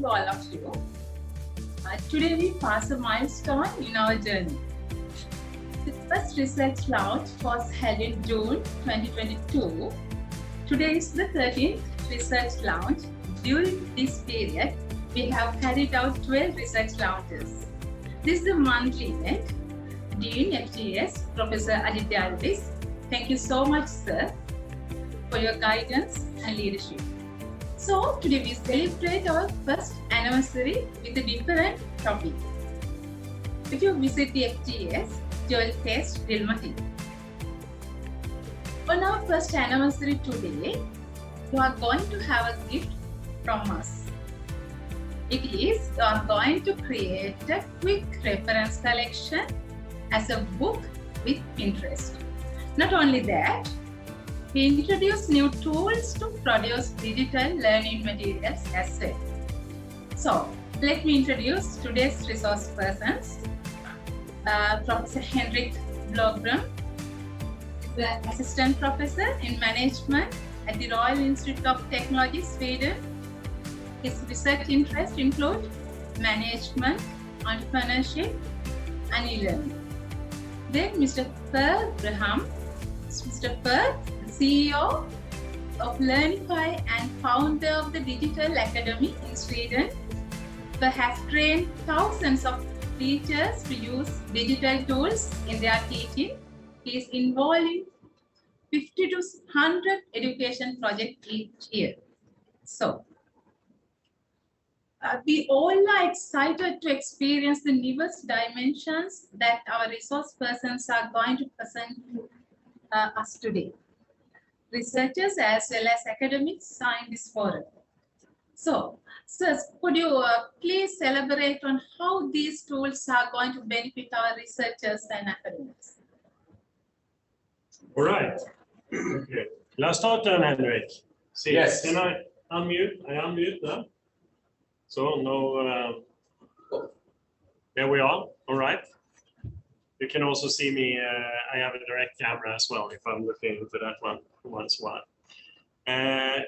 to all of you. Today we pass a milestone in our journey. The first research launch was held in June 2022. Today is the 13th research launch. During this period, we have carried out 12 research launches. This is the monthly event. Dean FGS, Professor Aditya Alvis, thank you so much, sir, for your guidance and leadership. So today we celebrate our first anniversary with a different topic. If you visit the FGS, you will taste Dilmati. On our first anniversary today, you are going to have a gift from us. It is, you are going to create a quick reference collection as a book with Pinterest. Not only that, we introduce new tools to produce digital learning materials as well. So, let me introduce today's resource persons. Professor Henrik Blomgren, the Assistant Professor in Management at the Royal Institute of Technology, Sweden. His research interests include management, entrepreneurship, and e-learning. Then Mr. Brahm, Mr. Prof, CEO of Learnify and founder of the Digital Academy in Sweden, who has trained thousands of teachers to use digital tools in their teaching. He is involved in 50 to 100 education projects each year. So, we all are excited to experience the newest dimensions that our resource persons are going to present to us today. Researchers as well as academics are in this forum. So, sirs, could you please elaborate on how these tools are going to benefit our researchers and academics? All right. Okay. Let's start then, Henrik. See, yes. Can I unmute? I unmute now. So, no. There we are. All right. You can also see me. I have a direct camera as well if I'm looking into that one once in a while.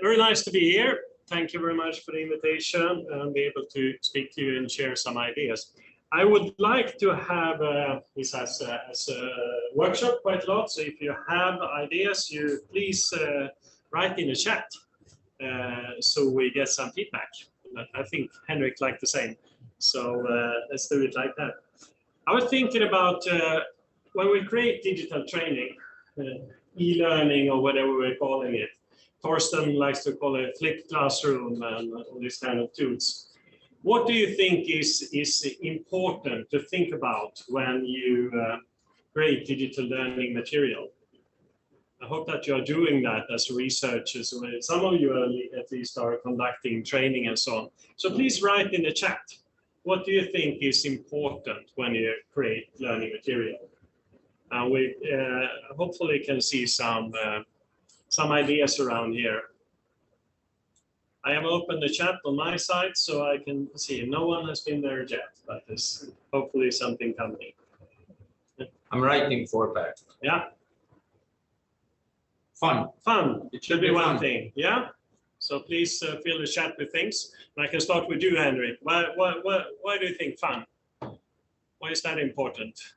Very nice to be here. Thank you very much for the invitation and be able to speak to you and share some ideas. I would like to have this as a workshop quite a lot. So if you have ideas, you please write in the chat so we get some feedback. I think Henrik liked the same. So let's do it like that. I was thinking about when we create digital training, e-learning or whatever we're calling it. Torsten likes to call it flipped classroom and all these kind of tools. What do you think is important to think about when you create digital learning material? I hope that you are doing that as researchers. Some of you at least are conducting training and so on. So please write in the chat. What do you think is important when you create learning material? And we hopefully can see some ideas around here. I have opened the chat on my side so I can see. No one has been there yet, but there's hopefully something coming. I'm writing for that. Yeah. Fun. Fun. It should be one thing. Yeah. So please fill the chat with things. And I can start with you, Henrik. Why do you think fun? Why is that important?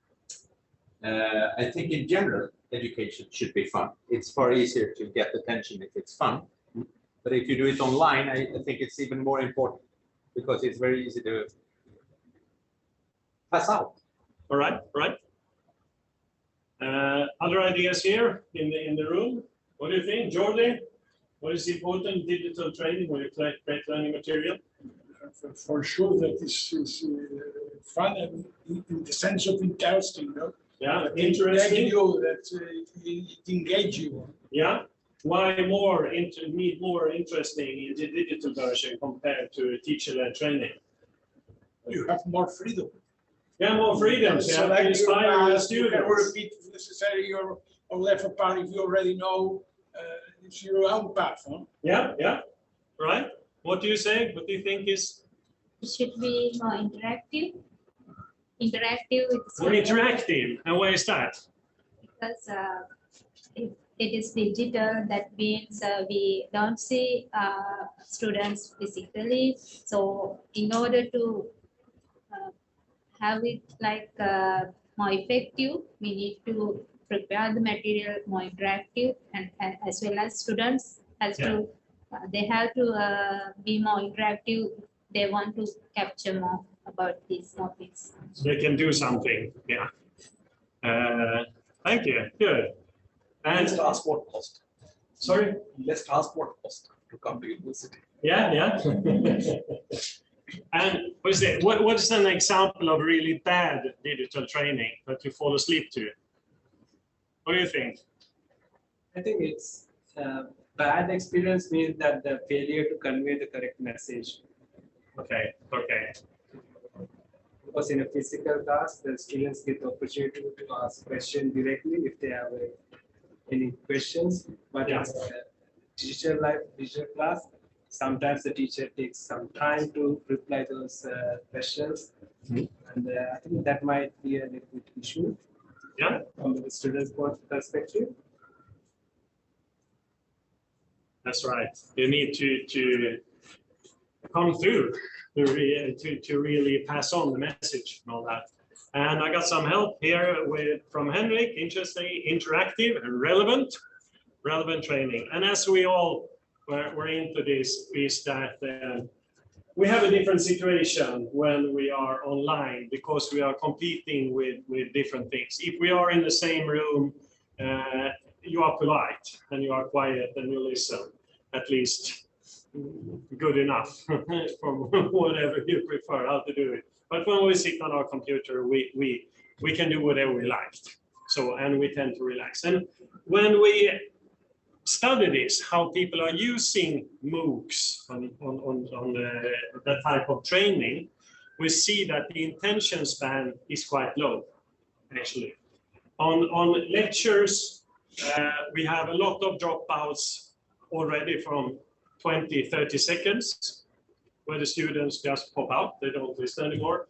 I think in general, education should be fun. It's far easier to get attention if it's fun. But if you do it online, I think it's even more important because it's very easy to pass out. All right, right. Other ideas here in the room? What do you think, Jordi? What is important digital training when you create learning material? For sure, that is fun and in the sense of interesting, no? Yeah, interesting. It engage you. Yeah. Why need more interesting in the digital version compared to teacher-led training? You have more freedom. Yeah, more freedom. So yeah, like to inspire the students. You can repeat if necessary or left a part if you already know it's your own platform. Yeah, yeah. Right. What do you say? What do you think is? It should be more interactive. Interactive with more interactive. And why is that? Because it is digital. That means we don't see students physically. So in order to have it like more effective, we need to prepare the material more interactive, and as well as students has to they have to be more interactive. They want to capture more about these topics. So they can do something. Yeah. Thank you. Good. And Less transport cost. sorry. Less transport cost to come to university. Yeah, yeah. And what is an example of really bad digital training that you fall asleep to? What do you think? I think it's bad experience means that the failure to convey the correct message. Okay, okay. Because in a physical class, the students get the opportunity to ask questions directly if they have any questions. But in digital class, sometimes the teacher takes some time to reply those questions. And I think that might be a little bit issue. Yeah. From the student's perspective. That's right. You need to come through to really pass on the message and all that. And I got some help here from Henrik. Interesting, interactive, and relevant training. And as we all were into this, is that we have a different situation when we are online because we are competing with different things. If we are in the same room, you are polite and you are quiet and you listen, at least good enough from whatever you prefer how to do it. But when we sit on our computer, we can do whatever we like. So, and we tend to relax. And when we study this, how people are using MOOCs on that type of training, we see that the attention span is quite low, actually. On lectures, we have a lot of dropouts already from 20, 30 seconds, where the students just pop out, they don't listen anymore.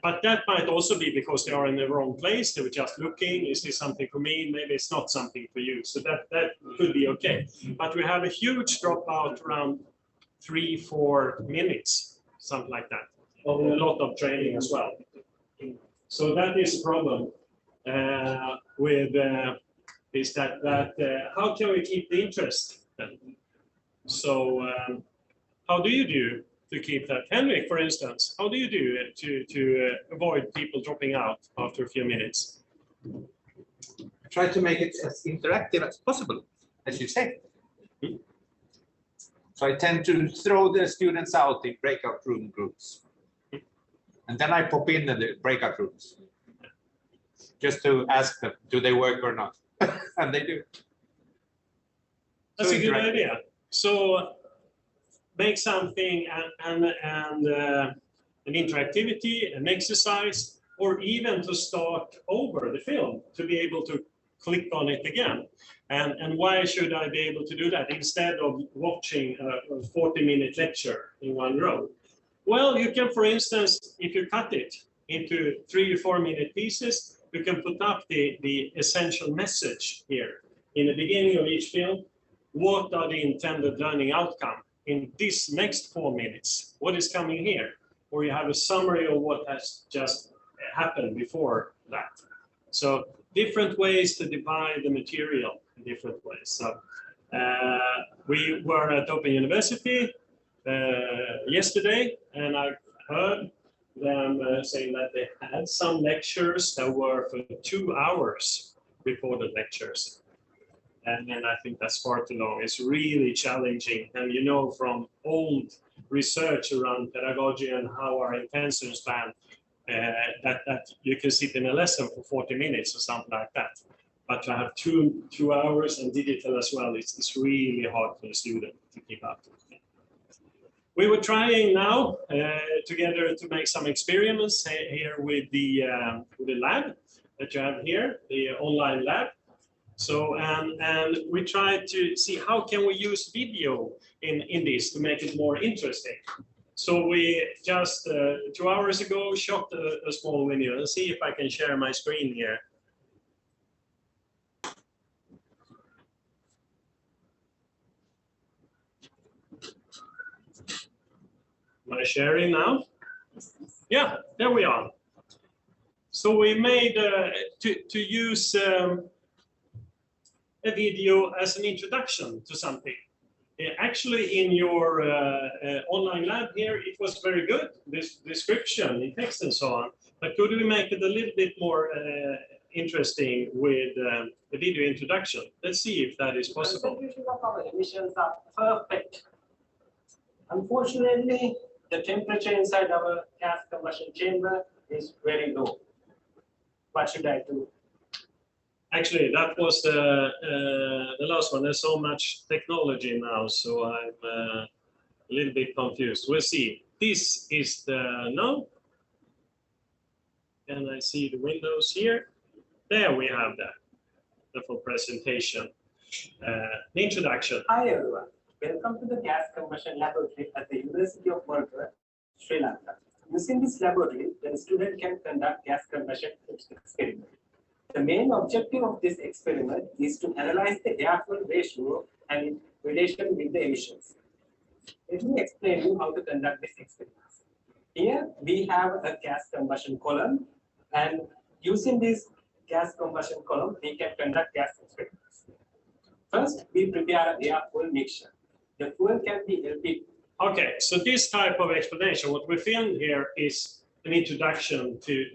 But that might also be because they are in the wrong place. They were just looking, is this something for me? Maybe it's not something for you. So that could be okay. But we have a huge dropout around 3-4 minutes, something like that, of a lot of training as well. So that is a problem with is that how can we keep the interest? So how do you do to keep that? Henrik, for instance, how do you do to avoid people dropping out after a few minutes? Try to make it as interactive as possible, as you say. So I tend to throw the students out in breakout room groups. And then I pop in the breakout rooms just to ask them, do they work or not? And they do. That's a good idea. So make something and an interactivity, an exercise, or even to start over the film to be able to click on it again. And why should I be able to do that instead of watching a 40-minute lecture in one row? Well, you can, for instance, if you cut it into 3 or 4 minute pieces, you can put up the essential message here. In the beginning of each film, what are the intended learning outcome? In this next 4 minutes, what is coming here? Or you have a summary of what has just happened before that. So different ways to divide the material in different ways. So we were at Open University yesterday, and I heard them saying that they had some lectures that were for 2 hours, recorded lectures. And I think that's far too long. It's really challenging. And you know from old research around pedagogy and how our attention span, that you can sit in a lesson for 40 minutes or something like that. But to have two hours and digital as well, it's really hard for the student to keep up. We were trying now together to make some experiments here with the lab that you have here, the online lab. So, and we tried to see how can we use video in this to make it more interesting. So we just 2 hours ago shot a small video. Let's see if I can share my screen here. Am I sharing now? Yeah, there we are. So we made to use a video as an introduction to something. Actually, in your online lab here, it was very good, this description in text and so on. But could we make it a little bit more interesting with the video introduction? Let's see if that is possible. The concentration of our emissions are perfect. Unfortunately, the temperature inside our gas combustion chamber is very low. What should I do? Actually, that was the last one. There's so much technology now, so I'm a little bit confused. We'll see. This is the no. And I see the windows here. There we have that. The full presentation. The introduction. Hi everyone. Welcome to the gas combustion laboratory at the University of Moratuwa, Sri Lanka. Using this laboratory, the student can conduct gas combustion experiment. The main objective of this experiment is to analyze the air-fuel ratio and in relation with the emissions. Let me explain you how to conduct this experiment. Here we have a gas combustion column, and using this gas combustion column, we can conduct gas experiments. First, we prepare an air-fuel mixture. The fuel can be LP. Okay, so this type of explanation, what we filmed here is an introduction to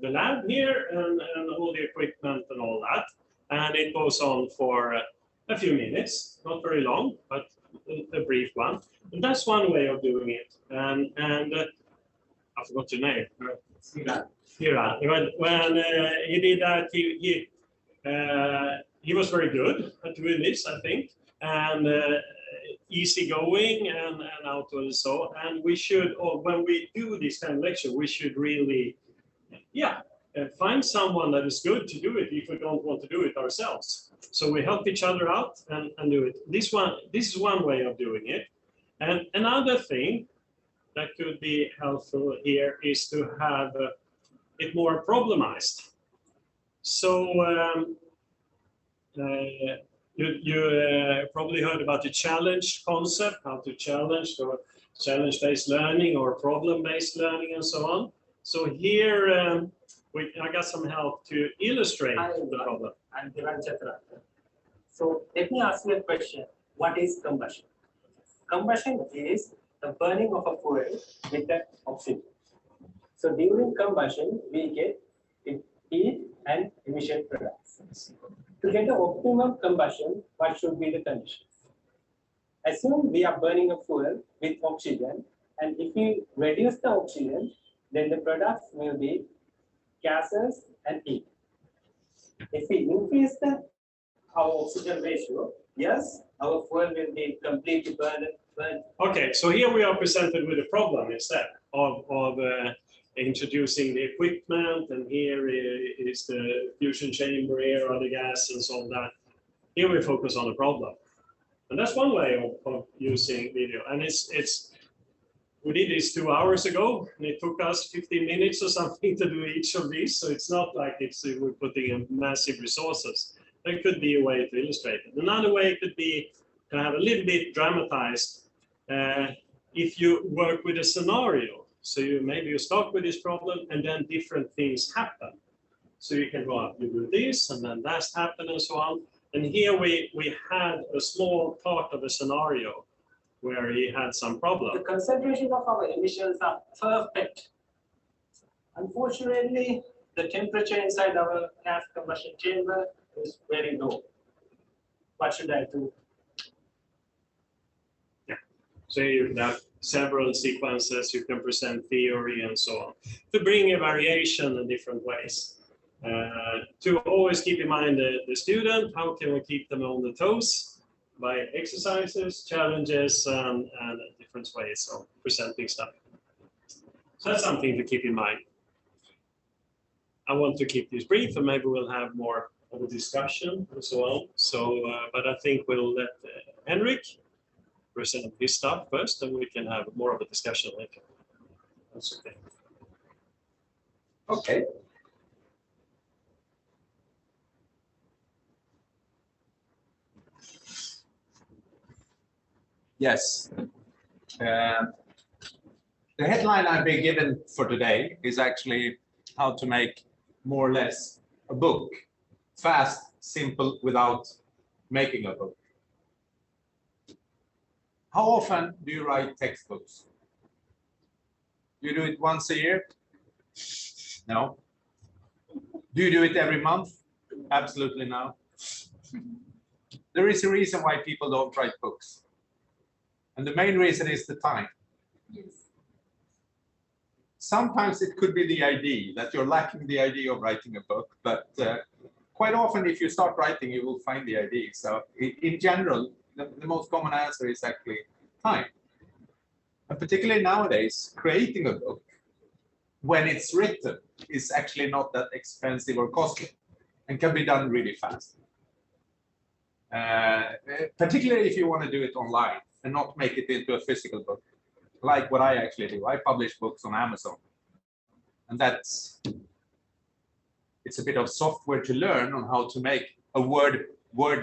the lab here and all the equipment and all that. And it goes on for a few minutes, not very long, but a brief one. And that's one way of doing it. And I forgot your name. Hira. When he did that, he was very good at doing this, I think, and easygoing and out and so. And we should, or when we do this kind of lecture, we should really, find someone that is good to do it if we don't want to do it ourselves. So we help each other out and do it. This is one way of doing it. And another thing that could be helpful here is to have it more problemized. So you probably heard about the challenge concept, how to challenge or challenge-based learning or problem-based learning and so on. So here I got some help to illustrate the problem. I'm Devan Chatra. So let me ask you a question. What is combustion? Combustion is the burning of a fuel with the oxygen. So during combustion, we get heat and emission products. To get the optimum combustion, what should be the conditions? Assume we are burning a fuel with oxygen, and if we reduce the oxygen, then the products will be gases and heat. If we increase our oxygen ratio, yes, our fuel will be completely burned. Okay, so here we are presented with a problem instead of introducing the equipment, and here is the fusion chamber, here are the gas and so on that. Here we focus on the problem. And that's one way of using video. And we did this 2 hours ago, and it took us 15 minutes or something to do each of these. So it's not like we're putting in massive resources. There could be a way to illustrate it. Another way could be to have a little bit dramatized if you work with a scenario. So maybe you start with this problem and then different things happen. So you can go up, you do this, and then that's happened and so on. And here we had a small part of a scenario where he had some problem. The concentration of our emissions are perfect. Unfortunately, the temperature inside our gas combustion chamber is very low. What should I do? Yeah. So you have several sequences, you can present theory and so on, to bring a variation in different ways. To always keep in mind the student, how can we keep them on the toes? By exercises, challenges, and different ways of presenting stuff. So that's something to keep in mind. I want to keep this brief, and maybe we'll have more of a discussion and so on. So, but I think we'll let Henrik present his stuff first, and we can have more of a discussion later. That's okay. Okay. Yes. The headline I've been given for today is actually how to make more or less a book fast, simple, without making a book. How often do you write textbooks? You do it once a year? No. Do you do it every month? Absolutely no. There is a reason why people don't write books. And the main reason is the time. Yes. Sometimes it could be the idea that you're lacking the idea of writing a book, but quite often if you start writing, you will find the idea. So in general, the most common answer is actually time. And particularly nowadays, creating a book, when it's written, is actually not that expensive or costly and can be done really fast. Particularly if you want to do it online and not make it into a physical book, like what I actually do. I publish books on Amazon, and it's a bit of software to learn on how to make a Word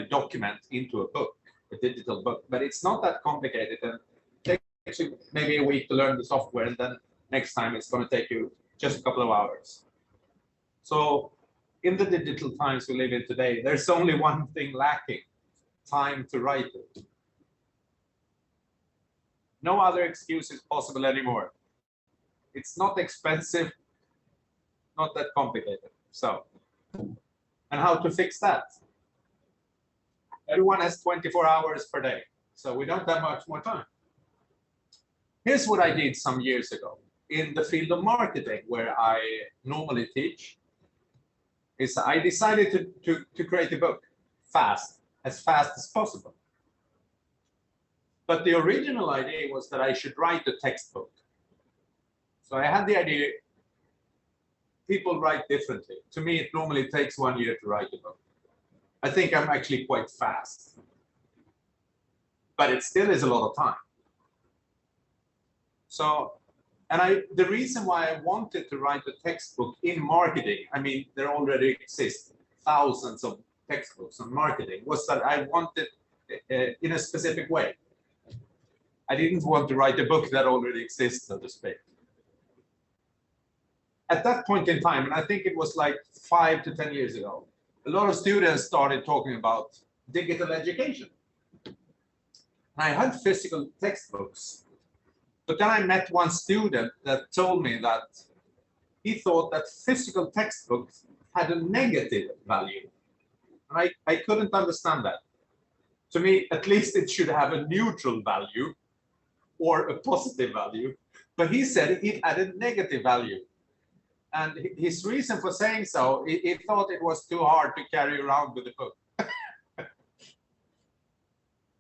document into a book, a digital book, but it's not that complicated, and it takes you maybe a week to learn the software, and then next time it's going to take you just a couple of hours. So in the digital times we live in today, there's only one thing lacking: time to write it. No other excuse is possible anymore. It's not expensive, not that complicated. So, and how to fix that? Everyone has 24 hours per day, so we don't have much more time. Here's what I did some years ago in the field of marketing, where I normally teach. Is I decided to create a book fast as possible. But the original idea was that I should write a textbook. So I had the idea, people write differently. To me, it normally takes 1 year to write a book. I think I'm actually quite fast, but it still is a lot of time. So, and the reason why I wanted to write a textbook in marketing, I mean, there already exist thousands of textbooks on marketing, was that I wanted in a specific way. I didn't want to write a book that already exists, so to speak. At that point in time, and I think it was like 5 to 10 years ago, a lot of students started talking about digital education. I had physical textbooks, but then I met one student that told me that he thought that physical textbooks had a negative value. And I couldn't understand that. To me, at least it should have a neutral value or a positive value, but he said it had a negative value. And his reason for saying so, he thought it was too hard to carry around with the book.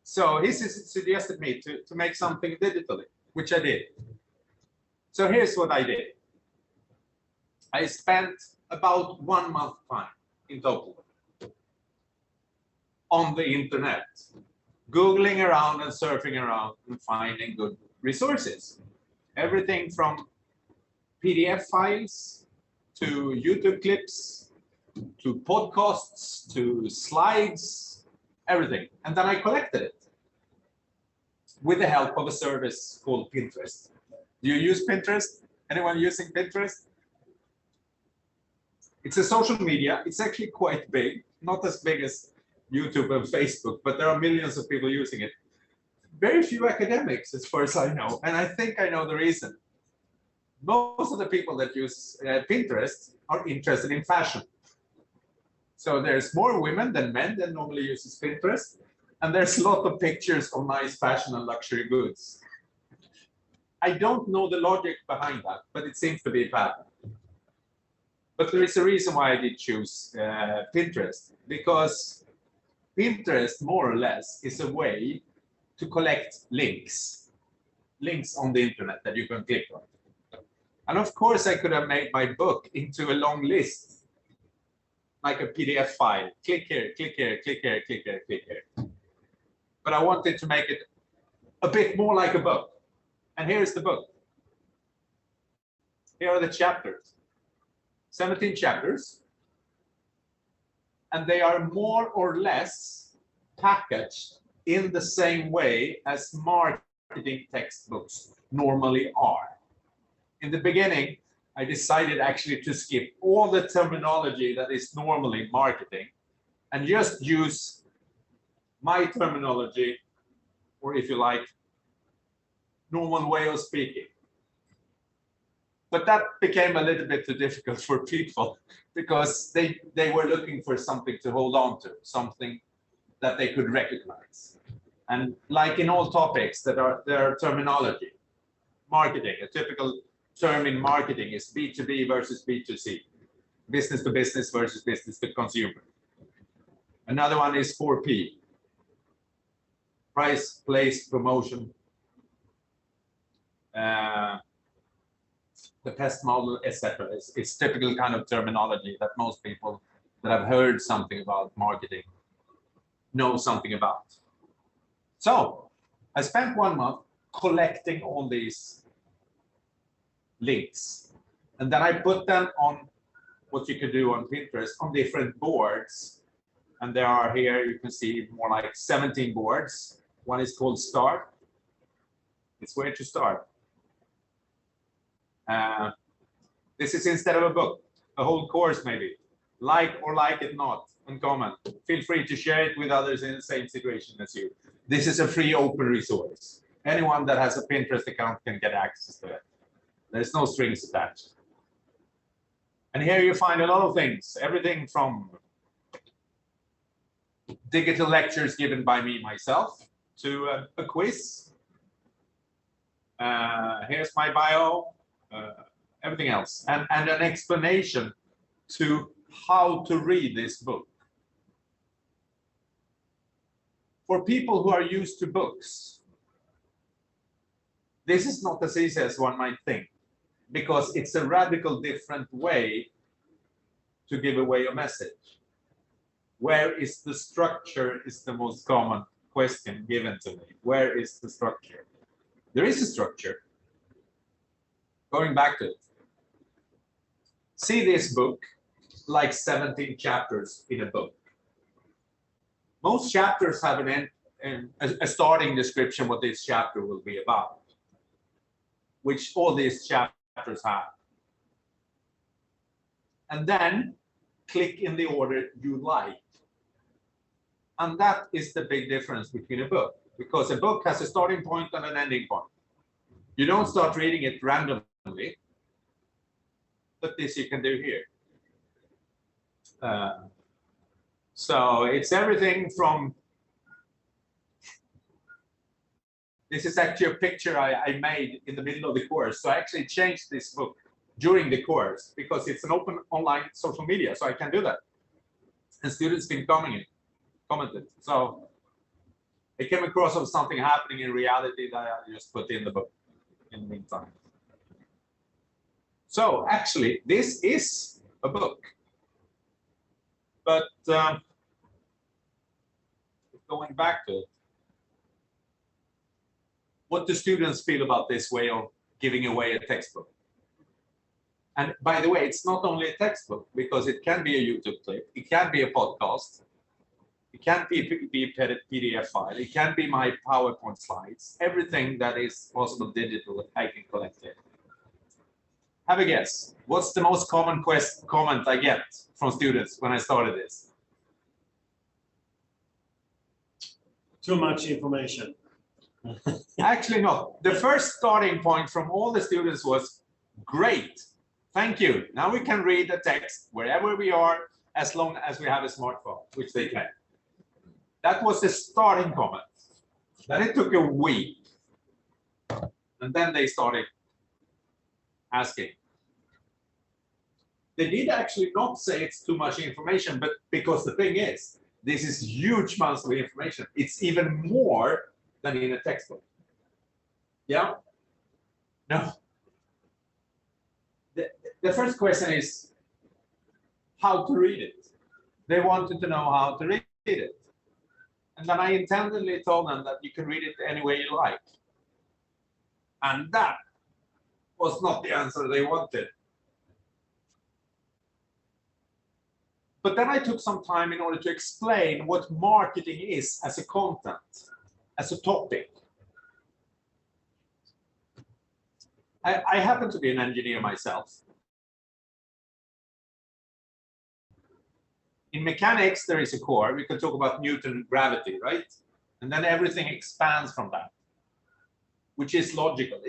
So he suggested me to make something digitally, which I did. So here's what I did. I spent about 1 month time in total on the internet, Googling around and surfing around and finding good resources. Everything from PDF files to YouTube clips, to podcasts, to slides, everything. And then I collected it with the help of a service called Pinterest. Do you use Pinterest? Anyone using Pinterest? It's a social media. It's actually quite big, not as big as YouTube and Facebook, but there are millions of people using it. Very few academics, as far as I know, and I think I know the reason. Most of the people that use Pinterest are interested in fashion. So there's more women than men that normally uses Pinterest, and there's a lot of pictures of nice fashion and luxury goods. I don't know the logic behind that, but it seems to be a pattern. But there is a reason why I did choose Pinterest, because Pinterest, more or less, is a way to collect links on the internet that you can click on. And of course, I could have made my book into a long list, like a PDF file. Click here, click here, click here, click here, click here. But I wanted to make it a bit more like a book. And here's the book. Here are the chapters. 17 chapters. And they are more or less packaged in the same way as marketing textbooks normally are. in the beginning, I decided actually to skip all the terminology that is normally marketing and just use my terminology, or if you like, normal way of speaking. But that became a little bit too difficult for people because they were looking for something to hold on to, something that they could recognize. And like in all topics that are their terminology, marketing, a typical term in marketing is B2B versus B2C, business to business versus business to consumer. Another one is 4P, price, place, promotion, the pest model, etc. It's typical kind of terminology that most people that have heard something about marketing know something about. So I spent 1 month collecting all these links, and then I put them on what you could do on Pinterest on different boards. And there are here, you can see more like 17 boards. One is called Start. It's where to start. This is instead of a book, a whole course maybe. Like or like it not, and comment. Feel free to share it with others in the same situation as you. This is a free open resource. Anyone that has a Pinterest account can get access to it. There's no strings attached. And here you find a lot of things, everything from digital lectures given by me myself to a quiz. Here's my bio, everything else, and an explanation to how to read this book. For people who are used to books, this is not as easy as one might think, because it's a radical different way to give away a message. Where is the structure is the most common question given to me. Where is the structure? There is a structure. Going back to it. See this book like 17 chapters in a book. Most chapters have an end, a starting description what this chapter will be about, which all these chapters have. And then click in the order you like. And that is the big difference between a book, because a book has a starting point and an ending point. You don't start reading it randomly, but this you can do here. So it's everything from, this is actually a picture I made in the middle of the course. So I actually changed this book during the course because it's an open online social media, so I can do that. And students been commented. So I came across of something happening in reality that I just put in the book in the meantime. So actually, this is a book. But going back to it, what do students feel about this way of giving away a textbook? And by the way, it's not only a textbook, because it can be a YouTube clip, it can be a podcast, it can be a PDF file, it can be my PowerPoint slides, everything that is possible digital, I can collect it. Have a guess. What's the most common comment I get from students when I started this? Too much information. Actually, no. The first starting point from all the students was, great, thank you. Now we can read the text wherever we are, as long as we have a smartphone, which they can. That was the starting comment. Then it took a week. And then they started asking. They did actually not say it's too much information, but because the thing is, this is huge amounts of information. It's even more than in a textbook. Yeah? No. The first question is how to read it. They wanted to know how to read it. And then I intentionally told them that you can read it any way you like. And that was not the answer they wanted. But then I took some time in order to explain what marketing is as a content, as a topic. I happen to be an engineer myself. In mechanics, there is a core. We can talk about Newton gravity, right? And then everything expands from that, which is logical.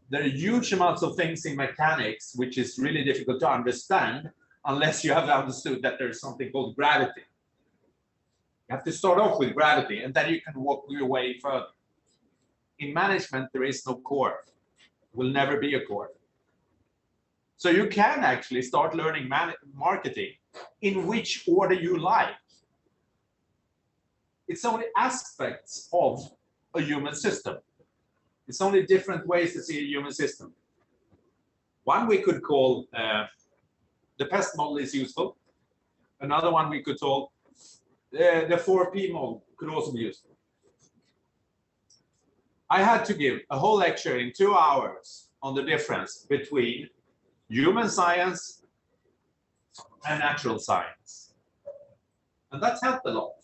There are huge amounts of things in mechanics which is really difficult to understand unless you have understood that there's something called gravity. You have to start off with gravity, and then you can walk your way further. In management, there is no core. Will never be a core. So you can actually start learning marketing in which order you like. It's only aspects of a human system. It's only different ways to see a human system. One we could call the pest model is useful. Another one we could call the 4P model could also be useful. I had to give a whole lecture in 2 hours on the difference between human science and natural science. And that's helped a lot.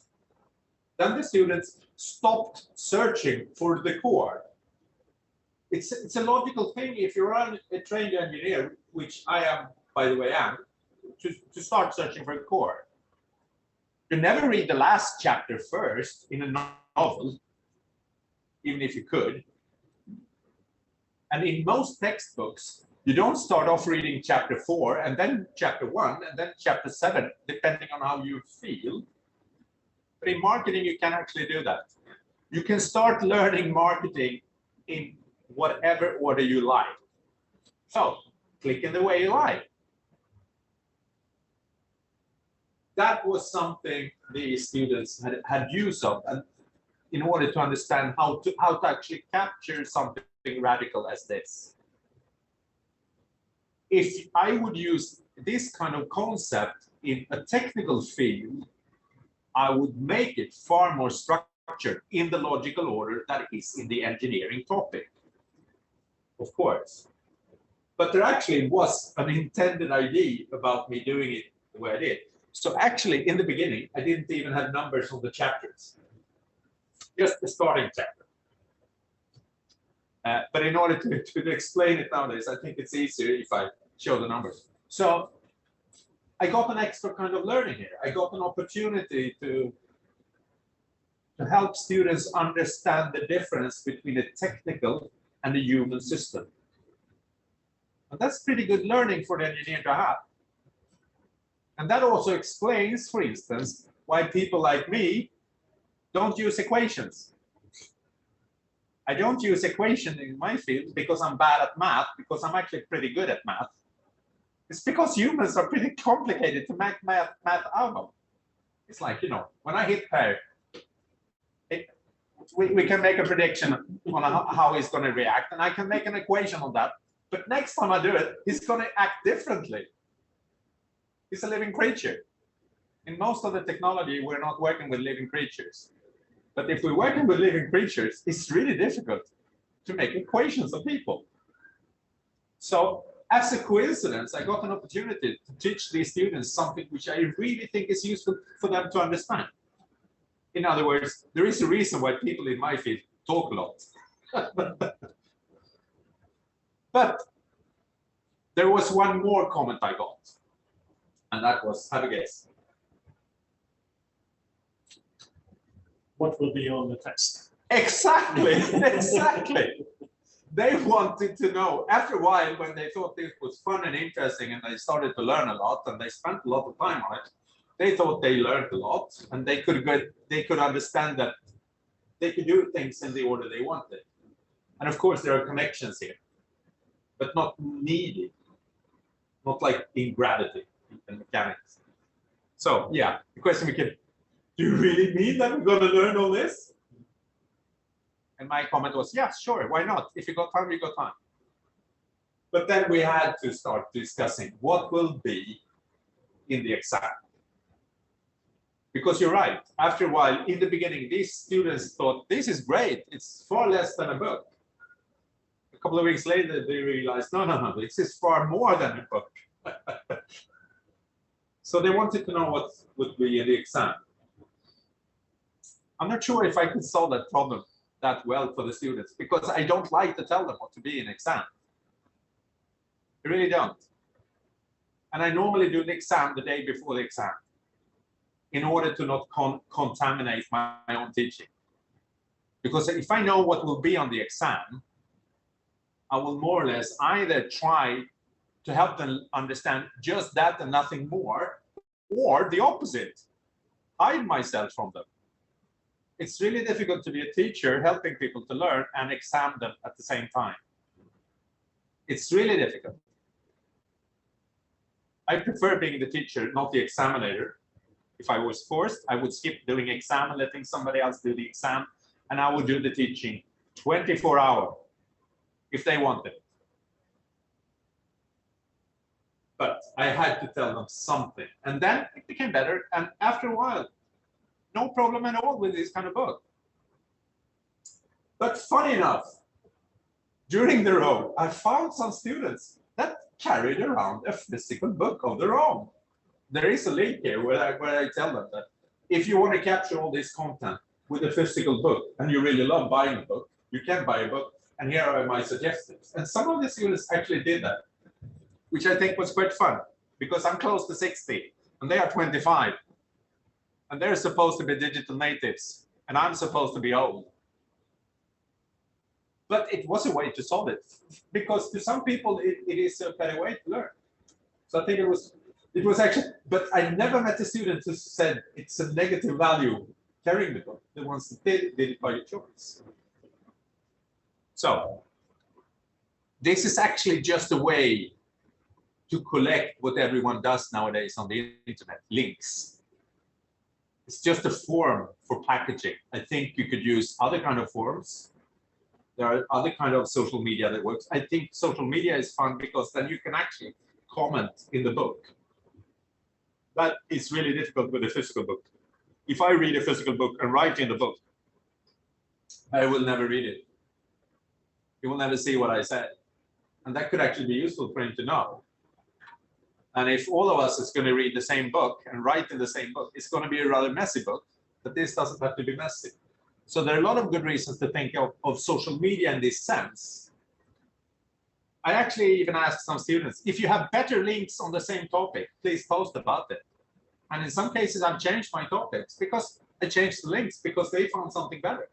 Then the students stopped searching for the core. It's a logical thing if you're a trained engineer, which I am, by the way, to start searching for the core. You never read the last chapter first in a novel, even if you could. And in most textbooks, you don't start off reading chapter 4 and then chapter 1 and then chapter 7, depending on how you feel. But in marketing, you can actually do that. You can start learning marketing in whatever order you like. So click in the way you like. That was something the students had use of, and in order to understand how to actually capture something radical as this. If I would use this kind of concept in a technical field, I would make it far more structured in the logical order that is in the engineering topic, of course. But there actually was an intended idea about me doing it the way I did. So actually, in the beginning, I didn't even have numbers on the chapters, just the starting chapter. But in order to explain it nowadays, I think it's easier if I show the numbers. So I got an extra kind of learning here. I got an opportunity to help students understand the difference between a technical and a human system. And that's pretty good learning for the engineer to have. And that also explains, for instance, why people like me don't use equations. I don't use equations in my field because I'm bad at math, because I'm actually pretty good at math. It's because humans are pretty complicated to make math out of. It's like, you know, when I hit Per, we can make a prediction on how he's going to react, and I can make an equation on that. But next time I do it, he's going to act differently. He's a living creature. In most of the technology, we're not working with living creatures. But if we're working with living creatures, it's really difficult to make equations of people. So as a coincidence, I got an opportunity to teach these students something which I really think is useful for them to understand. In other words, there is a reason why people in my field talk a lot. But there was one more comment I got, and that was, have a guess. What will be on the test? Exactly, exactly. They wanted to know, after a while, when they thought this was fun and interesting and they started to learn a lot and they spent a lot of time on it, they thought they learned a lot and they could understand that they could do things in the order they wanted. And of course, there are connections here, but not needed, not like in gravity and mechanics. So yeah, the question became, do you really mean that we're going to learn all this? And my comment was, yeah, sure, why not? If you got time, you got time. But then we had to start discussing what will be in the exam. Because you're right, after a while, in the beginning, these students thought, this is great, it's far less than a book. A couple of weeks later, they realized, no, this is far more than a book. So they wanted to know what would be in the exam. I'm not sure if I could solve that problem that well for the students, because I don't like to tell them what to be in exam. You really don't. And I normally do the exam the day before the exam in order to not contaminate my own teaching. Because if I know what will be on the exam, I will more or less either try to help them understand just that and nothing more, or the opposite, hide myself from them. It's really difficult to be a teacher helping people to learn and exam them at the same time. It's really difficult. I prefer being the teacher, not the examinator. If I was forced, I would skip doing exam and letting somebody else do the exam, and I would do the teaching 24-hour if they wanted. But I had to tell them something, and then it became better. And after a while, no problem at all with this kind of book. But funny enough, during the row, I found some students that carried around a physical book of their own. There is a link here where I tell them that if you want to capture all this content with a physical book and you really love buying a book, you can buy a book, and here are my suggestions. And some of the students actually did that, which I think was quite fun, because I'm close to 60 and they are 25. And they're supposed to be digital natives, and I'm supposed to be old. But it was a way to solve it, because to some people it is a better way to learn. So I think it was actually, but I never met a student who said it's a negative value carrying the book. The ones that did it by choice. So this is actually just a way to collect what everyone does nowadays on the internet, links. It's just a form for packaging. I think you could use other kind of forms. There are other kind of social media that works. I think social media is fun because then you can actually comment in the book. But it's really difficult with a physical book. If I read a physical book and write in the book, I will never read it. You will never see what I said. And that could actually be useful for him to know. And if all of us is going to read the same book and write in the same book, it's going to be a rather messy book, but this doesn't have to be messy. So there are a lot of good reasons to think of social media in this sense. I actually even asked some students, if you have better links on the same topic, please post about it. And in some cases, I've changed my topics because I changed the links because they found something better.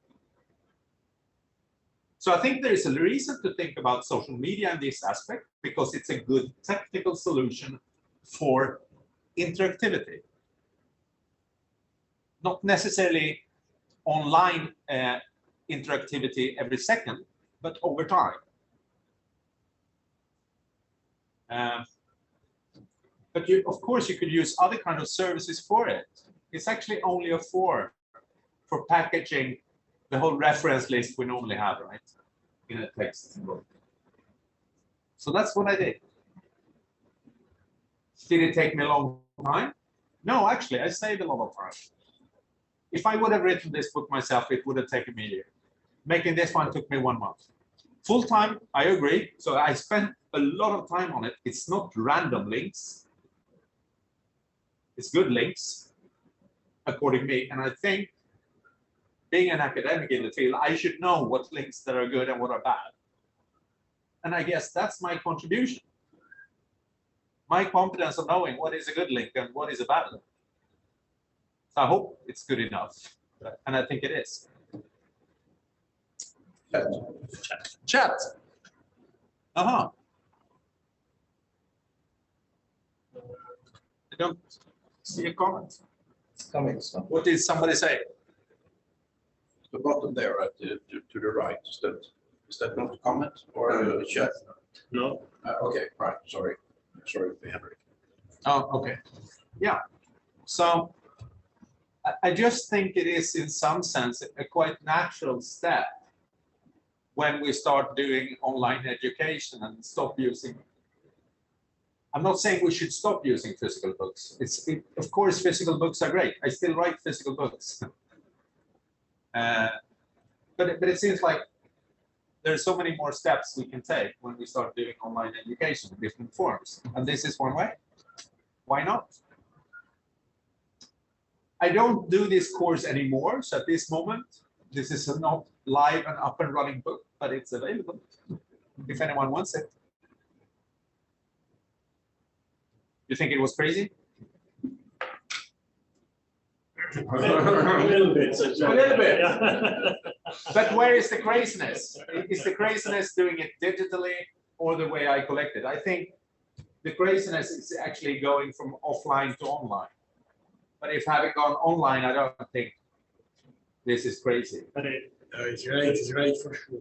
So I think there is a reason to think about social media in this aspect, because it's a good technical solution for interactivity. Not necessarily online interactivity every second, but over time. But of course, you could use other kind of services for it. It's actually only a form for packaging the whole reference list we normally have, right, in a text book. So that's what I did. Did it take me a long time? No, actually, I saved a lot of time. If I would have written this book myself, it would have taken me a year. Making this one took me 1 month. Full time, I agree. So I spent a lot of time on it. It's not random links. It's good links, according to me. And I think, being an academic in the field, I should know what links that are good and what are bad. And I guess that's my contribution. My competence of knowing what is a good link and what is a bad link. So I hope it's good enough, and I think it is. Chat. I don't see a comment. Comments. What did somebody say? The bottom there at to the right. Is that not a comment or a chat? No. Okay, right. Sorry, Henrik. Oh, okay. Yeah. So I just think it is, in some sense, a quite natural step when we start doing online education and stop using. I'm not saying we should stop using physical books. Of course, physical books are great. I still write physical books. But it seems like there are so many more steps we can take when we start doing online education in different forms. And this is one way. Why not? I don't do this course anymore. So at this moment, this is a not live and up and running book, but it's available if anyone wants it. You think it was crazy? A little bit. A little bit. Yeah. But where is the craziness? Is the craziness doing it digitally or the way I collect it? I think the craziness is actually going from offline to online. But if having gone online, I don't think this is crazy. But It's great for sure.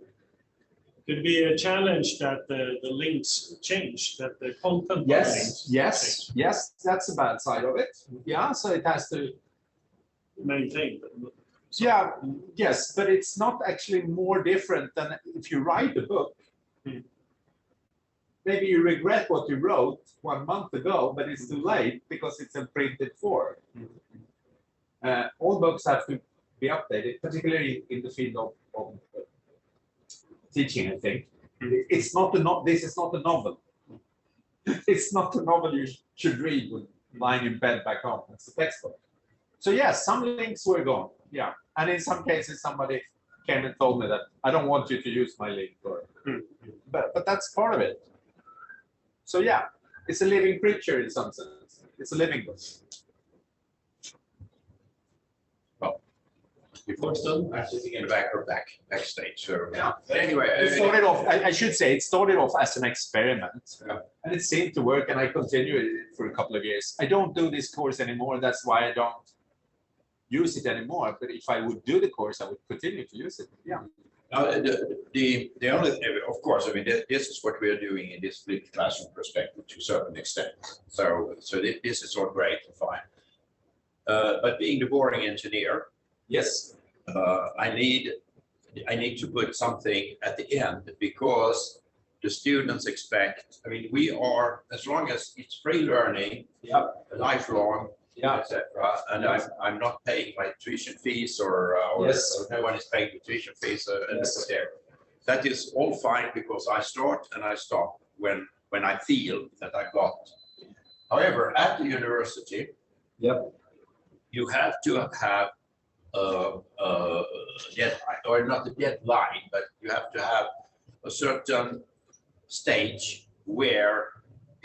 could be a challenge that the links change, that the content of the links Yes, that's a bad side of it. Yeah, so it has to. maintain. Yeah, yes, but it's not actually more different than if you write a book. Maybe you regret what you wrote 1 month ago, but it's too late because it's in printed form. All books have to be updated, particularly in the field of teaching, I think. It's not this is not a novel. It's not a novel you should read when lying in bed back home. It's a textbook. So yes, some links were gone. Yeah, and in some cases, somebody came and told me that I don't want you to use my link, but that's part of it. So yeah, it's a living creature in some sense. It's a living book. Before still, I'm sitting in the backstage. So Yeah. But anyway, It started off. I should say it started off as an experiment, and it seemed to work, and I continued it for a couple of years. I don't do this course anymore. That's why I don't use it anymore. But if I would do the course, I would continue to use it. Yeah. the only, of course, I mean, this is what we are doing in this flipped classroom perspective to a certain extent. So this is all great and fine. But being the boring engineer, Yes. I need to put something at the end because the students expect, I mean, we are, as long as it's free learning, lifelong, etc. And I'm not paying my tuition fees or Yes. no one is paying the tuition fees necessarily. That is all fine because I start and I stop when I feel that I got. However, at the university, you have to have deadline, or not a deadline, but you have to have a certain stage where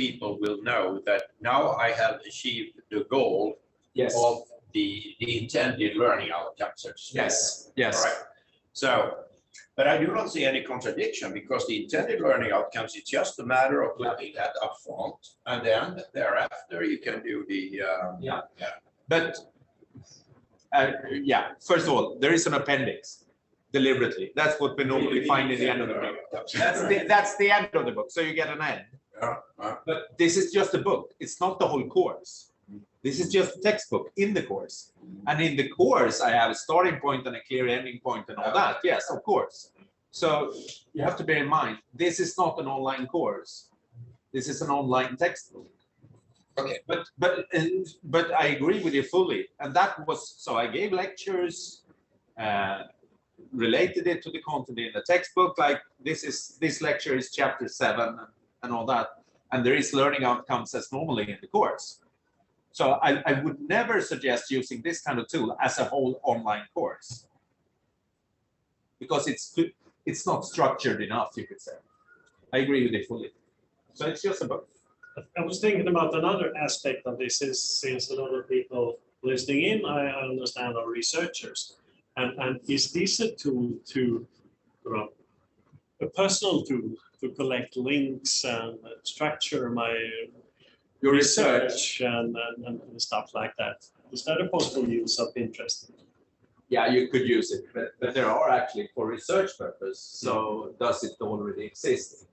people will know that now I have achieved the goal of the intended learning outcomes. Yes. Yes. All right. So, but I do not see any contradiction because the intended learning outcomes is just a matter of putting that up front, and then thereafter you can do the But first of all, there is an appendix deliberately. That's what we normally find in the end of the book. That's the end of the book. So you get an end. But this is just a book. It's not the whole course. This is just a textbook in the course. And in the course, I have a starting point and a clear ending point and all that. Yes, of course. So you have to bear in mind, this is not an online course. This is an online textbook. Okay. But I agree with you fully. And that was, so I gave lectures, related it to the content in the textbook, like this lecture is chapter 7 and all that. And there is learning outcomes as normally in the course. So I would never suggest using this kind of tool as a whole online course. Because it's not structured enough, you could say. I agree with you fully. So it's just a book. I was thinking about another aspect of this is, since a lot of people listening in, I understand, are researchers. And is this a tool to, a personal tool to collect links and structure your research and stuff like that? Is that a possible use of Pinterest? Yeah, you could use it, but there are actually for research purpose. So does it already exist?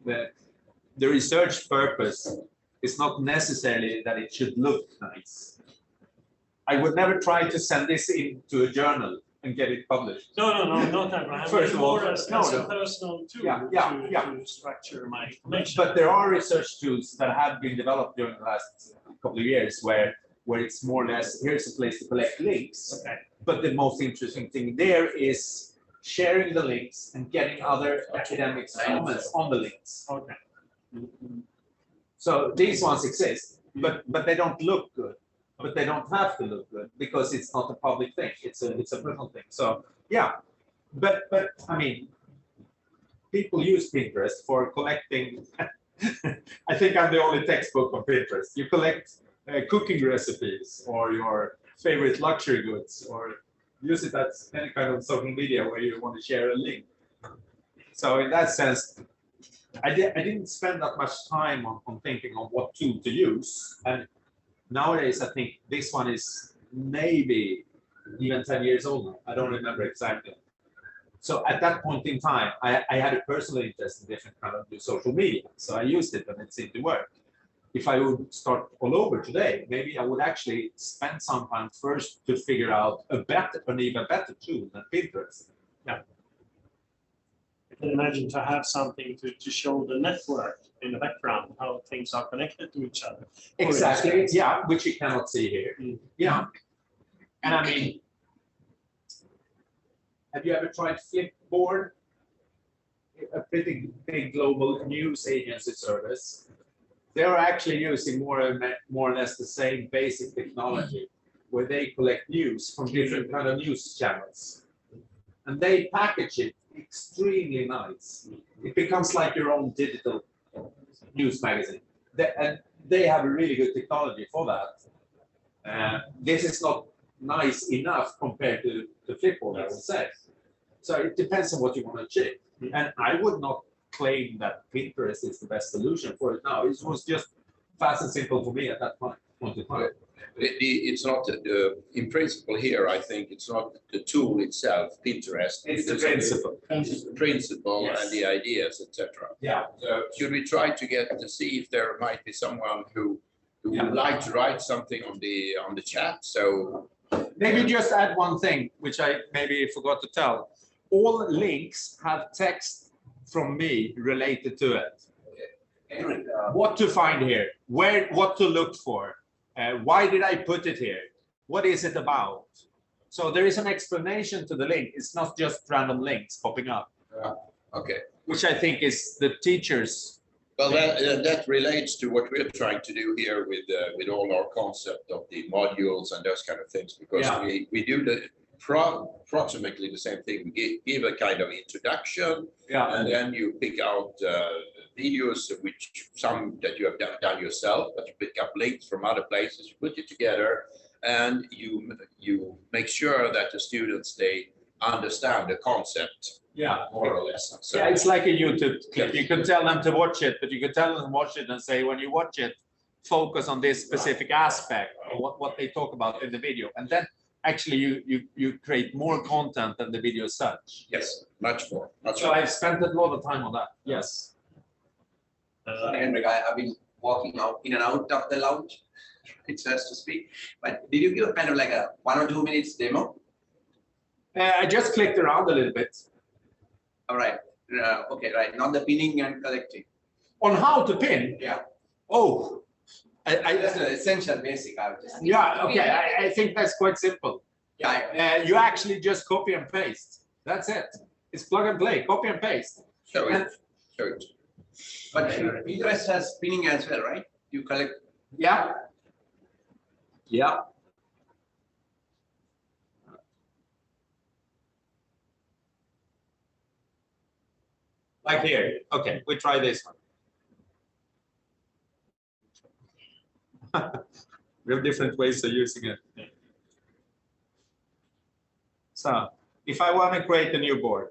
The research purpose is not necessarily that it should look nice. I would never try to send this into a journal and get it published. No, not that. First of all, as a personal tool to structure my information. But there are research tools that have been developed during the last couple of years where it's more or less, here's a place to collect links. Okay. But the most interesting thing there is sharing the links and getting other academics' comments on the links. Okay. So these ones exist, but they don't look good. But they don't have to look good because it's not a public thing. It's a personal thing. So yeah, but I mean, people use Pinterest for collecting I think I'm the only textbook on Pinterest. You collect cooking recipes or your favorite luxury goods, or use it as any kind of social media where you want to share a link. So in that sense, I didn't spend that much time on thinking of what tool to use. And nowadays, I think this one is maybe even 10 years old now. I don't remember exactly. So at that point in time, I had a personal interest in different kind of social media. So I used it and it seemed to work. If I would start all over today, maybe I would actually spend some time first to figure out an even better tool than Pinterest. Yeah. I can imagine to have something to show the network in the background, how things are connected to each other. Exactly, yeah, which you cannot see here. Yeah. And I mean, have you ever tried Flipboard? A pretty big global news agency service. They are actually using more or less the same basic technology, where they collect news from different kind of news channels. And they package it extremely nice. It becomes like your own digital news magazine. And they have a really good technology for that. This is not nice enough compared to Flipboard, I would say. So it depends on what you want to achieve. And I would not claim that Pinterest is the best solution for it now. It was just fast and simple for me at that point in time. It's not, in principle here, I think it's not the tool itself, Pinterest. It's the principle. It's the principle Yes. and the ideas, etc. Yeah. So should we try to see if there might be someone who would like to write something on the chat? So maybe just add one thing, which I maybe forgot to tell. All links have text from me related to it. Henrik, What to find here, what to look for, why did I put it here, what is it about? So there is an explanation to the link. It's not just random links popping up. okay. Which I think is the teachers. Well, that relates to what we're trying to do here with all our concept of the modules and those kind of things, because we do approximately the same thing. We give a kind of introduction, and then you pick out videos, which some that you have done yourself, but you pick up links from other places, you put it together, and you make sure that the students, they understand the concept. More or less. So, it's like a YouTube clip. You can tell them to watch it, but you can tell them to watch it and say, when you watch it, focus on this specific aspect of what they talk about in the video. And then actually you create more content than the video such. yes, much more. So I've spent a lot of time on that. Yes. Henrik, I've been walking out in and out of the lounge, it's just to speak. But did you give kind of like a 1 or 2 minutes demo? I just clicked around a little bit. All right. Okay, right. Not the pinning and collecting. On how to pin? Yeah. Oh, That's the essential basic. I think that's quite simple. Yeah. You actually just copy and paste. That's it. It's plug and play, copy and paste. Show it. But Pinterest has pinning as well, right? You collect. Yeah. Yeah. Like here. Okay, we try this one. We have different ways of using it. So, if I want to create a new board,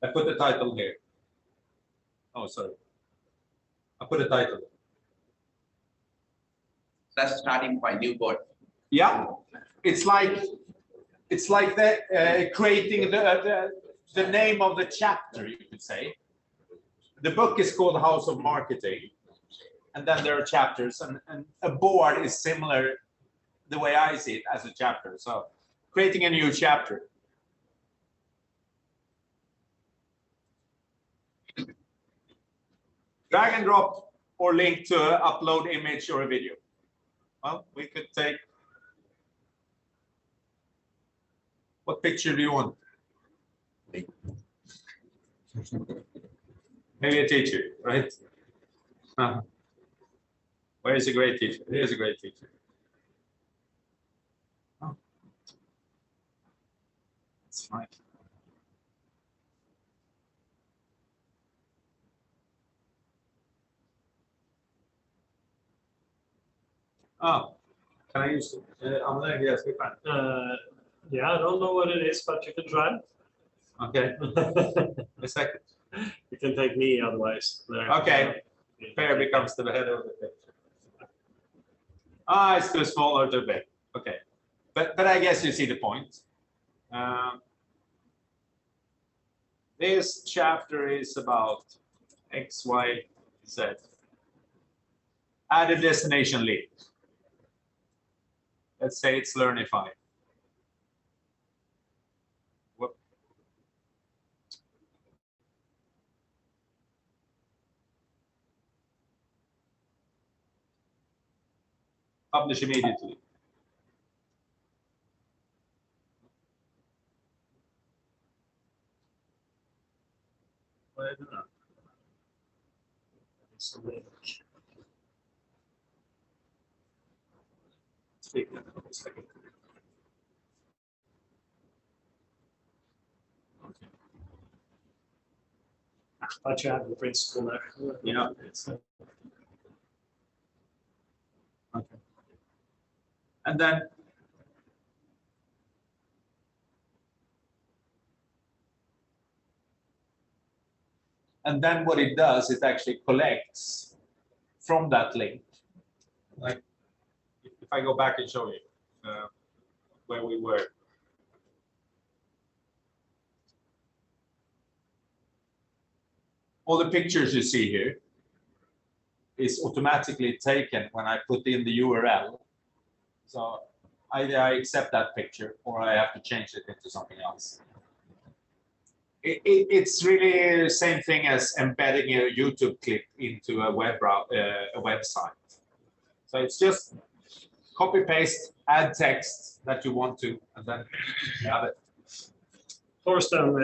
I put the title here. Oh, sorry. I put a title. That's starting point, new board. Yeah, it's like creating the name of the chapter, you could say. The book is called House of Marketing, and then there are chapters, and a board is similar, the way I see it, as a chapter. So creating a new chapter. Drag and drop or link to upload image or a video. Well, we could take, what picture do you want? Maybe a teacher, right? Where is a great teacher? Here's a great teacher. Oh. Right. Oh, can I use it? Yes, we can. Yeah, I don't know what it is, but you can try. Okay, a second. You can take me otherwise. There. Okay, Fair becomes the head of the picture. Ah, it's too small or too big. Okay, but I guess you see the point. This chapter is about X, Y, Z. Add a destination link. Let's say it's Learnify. Whoop. Publish immediately. Where did that? It's a link. Speak that for a second. Okay. But you have the principle there. Yeah. It's, Okay. And then what it does, it actually collects from that link. Like if I go back and show you where we were. All the pictures you see here is automatically taken when I put in the URL. So either I accept that picture or I have to change it into something else. It's really the same thing as embedding a YouTube clip into a website. So it's just copy paste, add text that you want to, and then you have it. Thorsten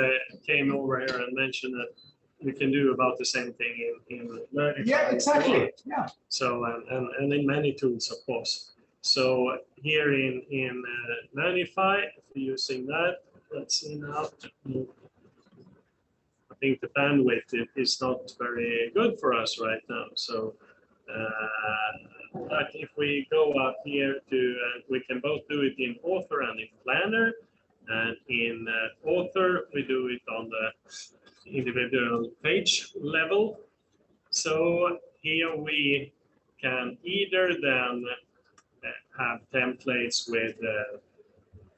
came over here and mentioned that you can do about the same thing in Learnify. Yeah, exactly. Yeah. So and in many tools, of course. So here in Learnify, if you're using that, let's see now. I think the bandwidth is not very good for us right now. So, but if we go up here to, we can both do it in Author and in Planner. And in Author, we do it on the individual page level. So here we can either then have templates with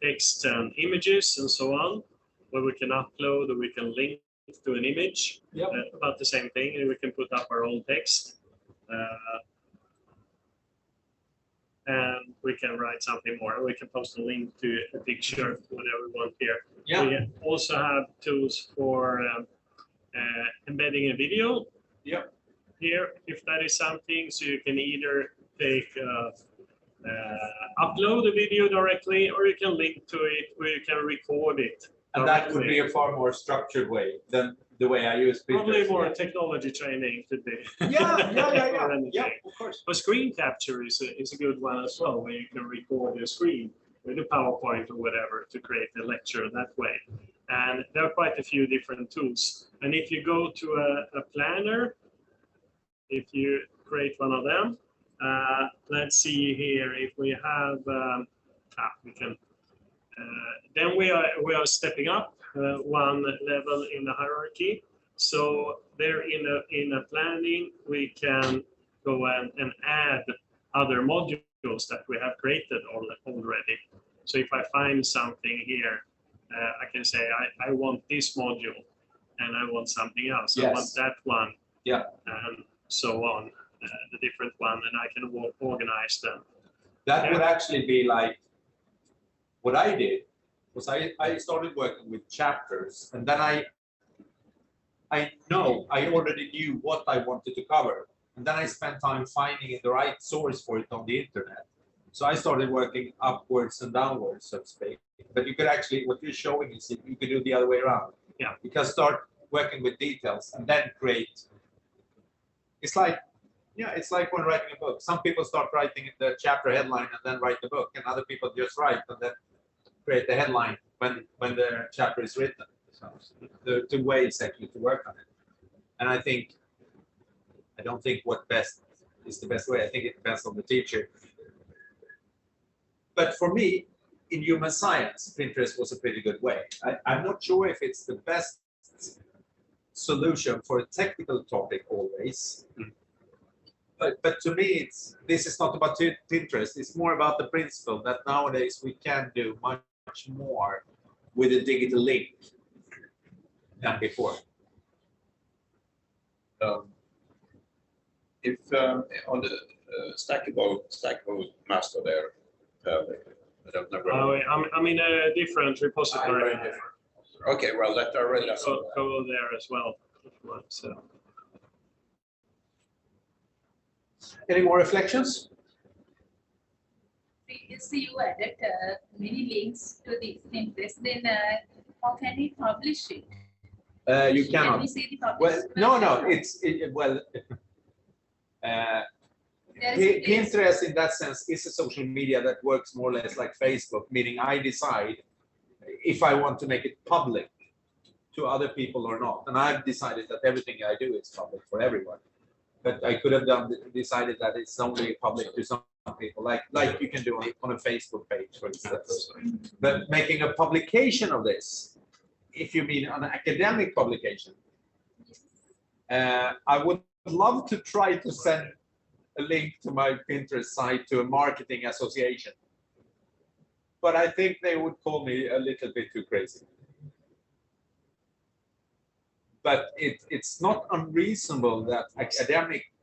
text and images and so on, where we can upload or we can link to an image. Yep. About the same thing, and we can put up our own text. And we can write something more. We can post a link to a picture, whatever we want here. Yeah. We also have tools for embedding a video. Yep. Here, if that is something, so you can either take upload a video directly, or you can link to it, or you can record it. And that would be a far more structured way than the way I use pictures. Probably more technology training could be. Yeah, of course. But screen capture is a good one as well, where you can record your screen with a PowerPoint or whatever to create a lecture that way. And there are quite a few different tools. And if you go to a planner, if you create one of them, let's see here if we have, we can. Then we are stepping up one level in the hierarchy. So there in a planning, we can go and add other modules that we have created already. So if I find something here, I can say I want this module and I want something else. Yes. I want that one. Yeah. And so on, the different one, and I can organize them. That would actually be like what I did was I started working with chapters, and then I already knew what I wanted to cover, and then I spent time finding the right source for it on the internet. So I started working upwards and downwards, so to speak. But you could actually, what you're showing is you could do the other way around. Yeah. You can start working with details and then create. It's like, yeah, it's like when writing a book. Some people start writing the chapter headline and then write the book, and other people just write and then create the headline when the chapter is written. So the two ways actually to work on it. And I don't think what best is the best way. I think it depends on the teacher. But for me, in human science, Pinterest was a pretty good way. I'm not sure if it's the best solution for a technical topic always. But to me, this is not about Pinterest. It's more about the principle that nowadays we can do much more with a digital link than before. If on the stackable master there, I don't know. I'm in a different repository. Okay, well, that already. Go there as well. If you want, so. Any more reflections? Previously, you added many links to the Pinterest. Then how can we publish it? You cannot. Can we see the publish? Well, no. Pinterest in that sense is a social media that works more or less like Facebook, meaning I decide if I want to make it public to other people or not. And I've decided that everything I do is public for everyone. But I could have decided that it's only public to some people, like you can do on a Facebook page, for instance. But making a publication of this, if you mean an academic publication, I would love to try to send a link to my Pinterest site to a marketing association. But I think they would call me a little bit too crazy. But it's not unreasonable that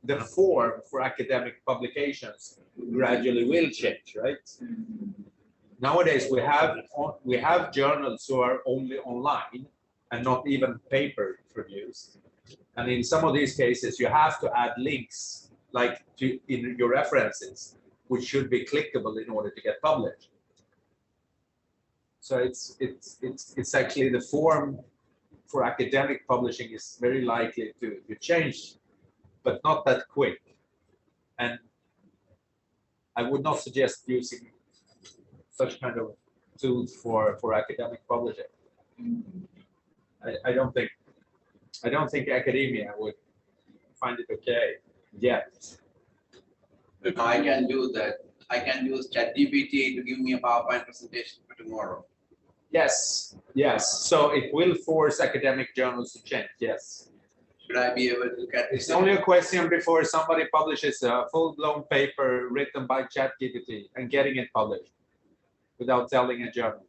the form for academic publications gradually will change, right? Nowadays we have journals who are only online and not even paper produced. And in some of these cases, you have to add links like in your references, which should be clickable in order to get published. So it's actually the form for academic publishing is very likely to change, but not that quick. And I would not suggest using such kind of tools for academic publishing. I don't think academia would find it okay yet. I can do that. I can use ChatGPT to give me a PowerPoint presentation for tomorrow. Yes. So it will force academic journals to change. Yes. Should I be able to get It's only a question before somebody publishes a full-blown paper written by ChatGPT and getting it published without telling a journal.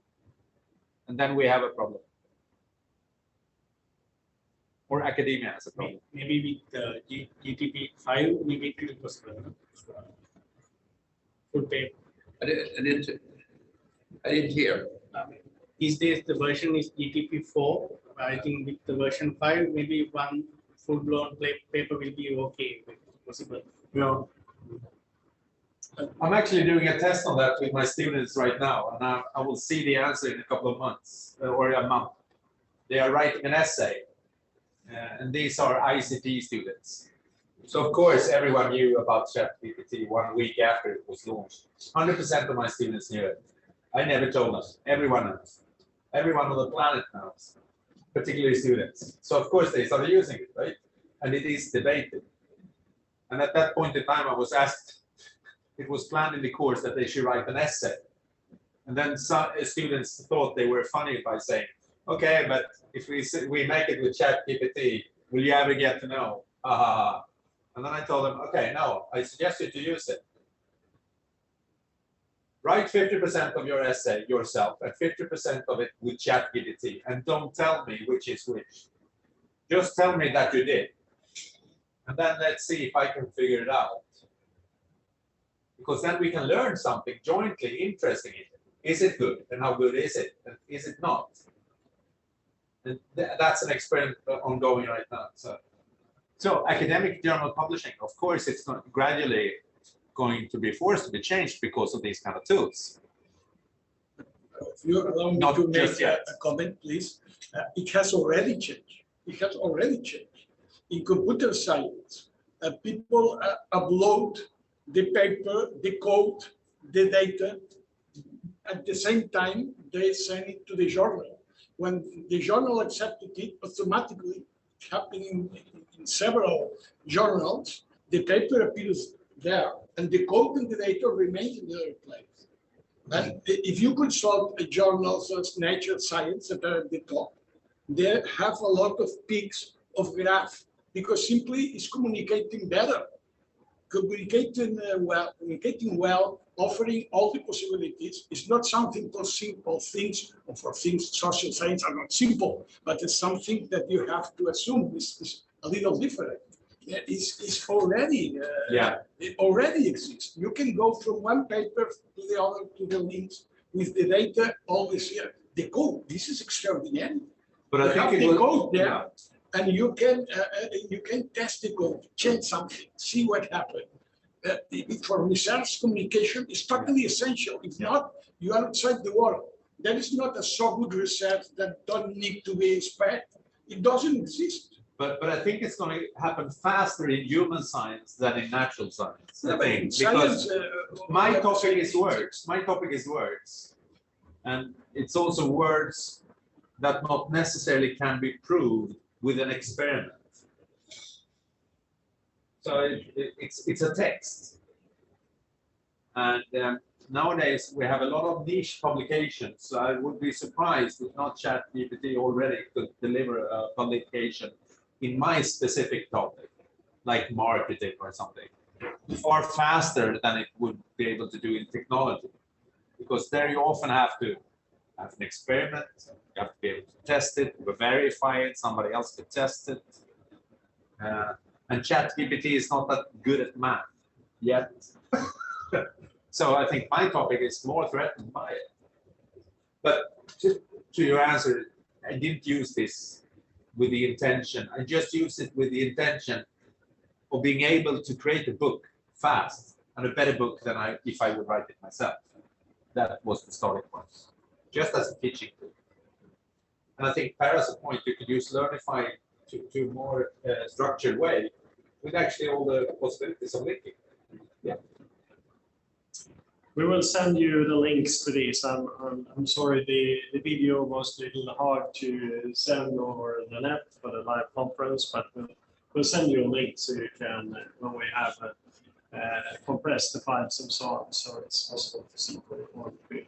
And then we have a problem. Or academia has a problem. Maybe with GTP5, maybe it will be possible. Full paper. I didn't hear. These days the version is GTP4. I think with the version 5, maybe one full-blown paper will be okay, possible. Yeah. I'm actually doing a test on that with my students right now, and I will see the answer in a couple of months or a month. They are writing an essay, and these are ICT students. So of course, everyone knew about ChatGPT 1 week after it was launched. 100% of my students knew it. I never told them. Everyone knows. Everyone on the planet knows, particularly students. So of course they started using it, right? And it is debated. And at that point in time, I was asked, it was planned in the course that they should write an essay. And then some students thought they were funny by saying, okay, but if we make it with ChatGPT, will you ever get to know? And then I told them, okay, no, I suggest you to use it. Write 50% of your essay yourself and 50% of it with ChatGPT, and don't tell me which is which. Just tell me that you did. And then let's see if I can figure it out. Because then we can learn something jointly interesting in it. Is it good? And how good is it? And is it not? And that's an experiment ongoing right now. So academic journal publishing, of course, it's not gradually going to be forced to be changed because of these kind of tools. If you allow me to make a comment, please. It has already changed. It has already changed. In computer science, people upload the paper, the code, the data. At the same time, they send it to the journal. When the journal accepted it, automatically, happening in several journals, the paper appears there, and the code and the data remains in their place. And if you consult journals of Nature Science that are at the top, they have a lot of peaks of graph because simply it's communicating better, communicating well, offering all the possibilities. It's not something for simple things, or for things social science are not simple, but it's something that you have to assume is a little different. It's already, it already exists. You can go from one paper to the other, to the links with the data always here. The code, this is extraordinary. But I think the code there, and you can test the code, change something, see what happened. For research, communication is totally essential. If not, you are outside the world. There is not a so good research that don't need to be spread. It doesn't exist. But I think it's going to happen faster in human science than in natural science. I think, Science, because my topic is words. My topic is words, and it's also words that not necessarily can be proved with an experiment. So it's a text, and nowadays we have a lot of niche publications. So I would be surprised if not ChatGPT already could deliver a publication in my specific topic, like marketing or something, far faster than it would be able to do in technology. Because there you often have to have an experiment, you have to be able to test it, verify it, somebody else could test it. And ChatGPT is not that good at math yet. So I think my topic is more threatened by it. But to your answer, I didn't use this with the intention. I just use it with the intention of being able to create a book fast, and a better book than if I would write it myself. That was the starting point, just as a teaching tool. And I think Per has a point, you could use Learnify to a more structured way with actually all the possibilities of linking. Yeah. We will send you the links to these. I'm sorry, the video was a little hard to send over the net for the live conference, but we'll send you a link so you can, when we have compressed the files and so on, so it's possible to see what you want to do.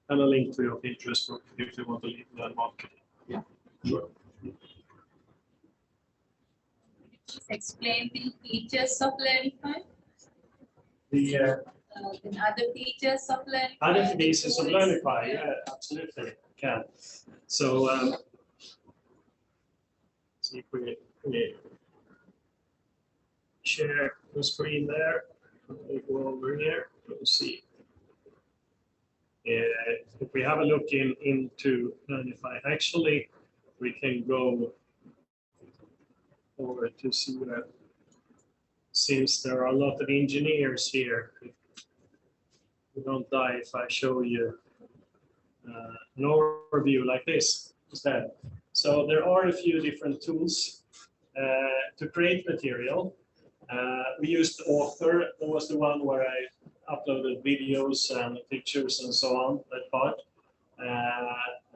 And a link to your Pinterest book if you want to learn marketing. Yeah, sure. Explain the features of Learnify. The other features of Learnify. other pieces of Learnify, yeah, absolutely can. So see if we share the screen there. We go over here. We'll see. If we have a look into Learnify, actually, we can go over to see that. Since there are a lot of engineers here, you don't die if I show you an overview like this instead. So there are a few different tools to create material. We used Author. That was the one where I uploaded videos and pictures and so on, that part.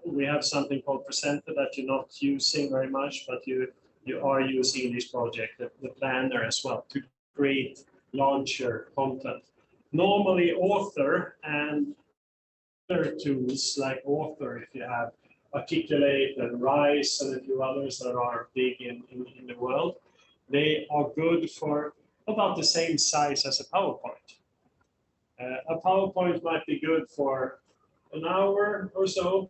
We have something called Presenter that you're not using very much, but you are using in this project, the planner as well, to create larger content. Normally Author and other tools like Author, if you have Articulate and Rise and a few others that are big in the world, they are good for about the same size as a PowerPoint. A PowerPoint might be good for an hour or so,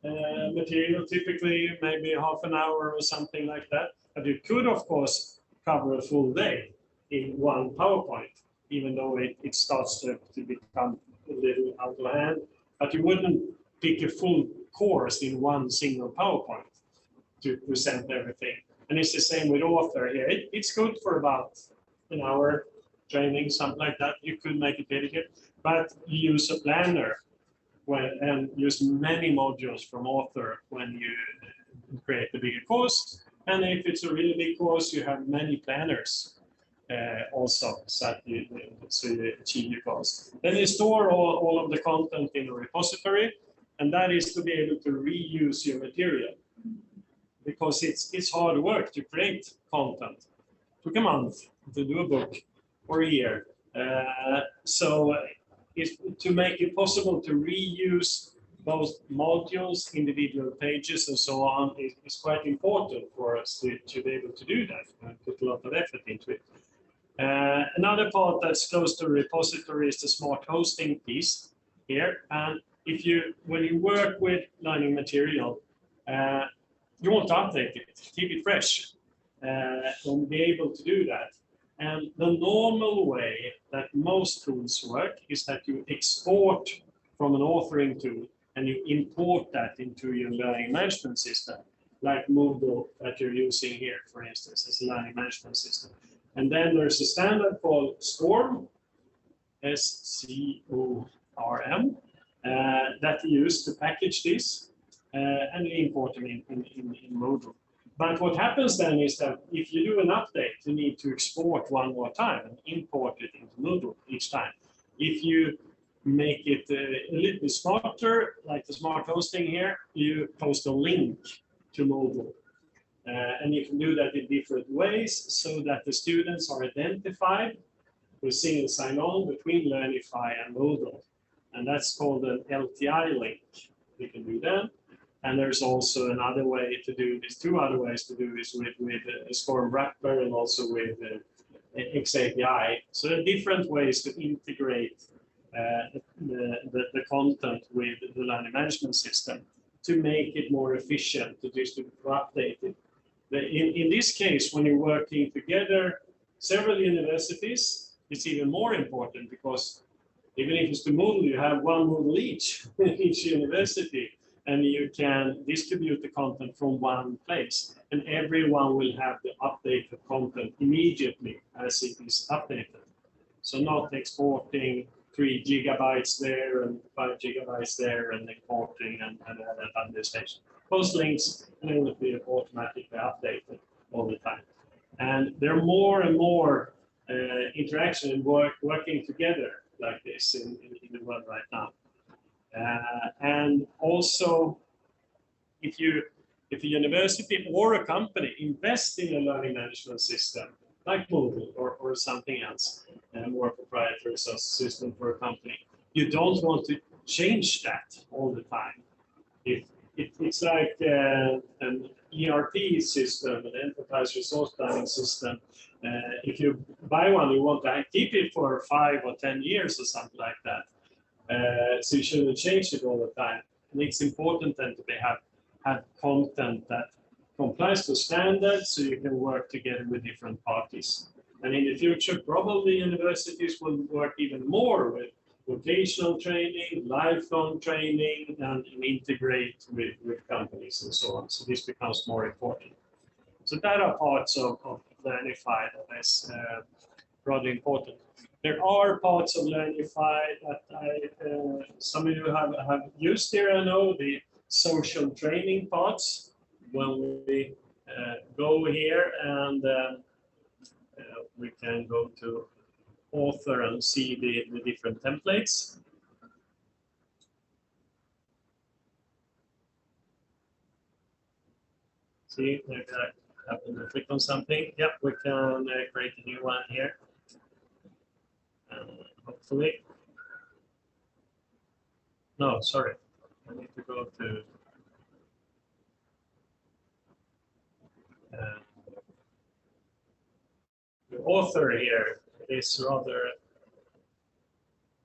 material, typically maybe half an hour or something like that. But you could, of course, cover a full day in one PowerPoint, even though it starts to become a little out of hand. But you wouldn't pick a full course in one single PowerPoint to present everything. And it's the same with Author here. It's good for about an hour training, something like that. You could make it dedicated, but you use a planner and use many modules from Author when you create the bigger course. And if it's a really big course, you have many planners also so you achieve your goals. Then you store all of the content in a repository, and that is to be able to reuse your material, because it's hard work to create content. It took a month to do a book or a year. So to make it possible to reuse both modules, individual pages, and so on is quite important for us to be able to do that and put a lot of effort into it. Another part that's close to the repository is the smart hosting piece here. And when you work with learning material, you want to update it, keep it fresh, and be able to do that. And the normal way that most tools work is that you export from an authoring tool and you import that into your learning management system, like Moodle that you're using here, for instance, as a learning management system. And then there's a standard called SCORM, SCORM, that you use to package this and import them in Moodle. But what happens then is that if you do an update, you need to export one more time and import it into Moodle each time. If you make it a little bit smarter, like the smart hosting here, you post a link to Moodle. And you can do that in different ways so that the students are identified with single sign-on between Learnify and Moodle. And that's called an LTI link. You can do that. And there's also another way to do this, two other ways to do this with SCORM wrapper and also with XAPI. So there are different ways to integrate the content with the learning management system to make it more efficient, to update it. In this case, when you're working together, several universities, it's even more important because even if it's the Moodle, you have one Moodle each university. And you can distribute the content from one place, and everyone will have the updated content immediately as it is updated. So not exporting 3 gigabytes there and 5 gigabytes there and exporting and administration. Post links and it will be automatically updated all the time. And there are more and more interaction and working together like this in the world right now. And also, if a university or a company invest in a learning management system, like Moodle or something else, more proprietary system for a company, you don't want to change that all the time. It's like an ERP system, an enterprise resource planning system. If you buy one, you want to keep it for 5 or 10 years or something like that. So you shouldn't change it all the time. And it's important then to have content that complies to standards so you can work together with different parties. And in the future, probably universities will work even more with vocational training, lifelong training, and integrate with companies and so on. So this becomes more important. So that are parts of Learnify that is rather important. There are parts of Learnify that some of you have used here. I know the social training parts. When we go here and we can go to author and see the different templates. See, maybe I happen to click on something. Yep, we can create a new one here. Hopefully. No, sorry. I need to go to the author here is rather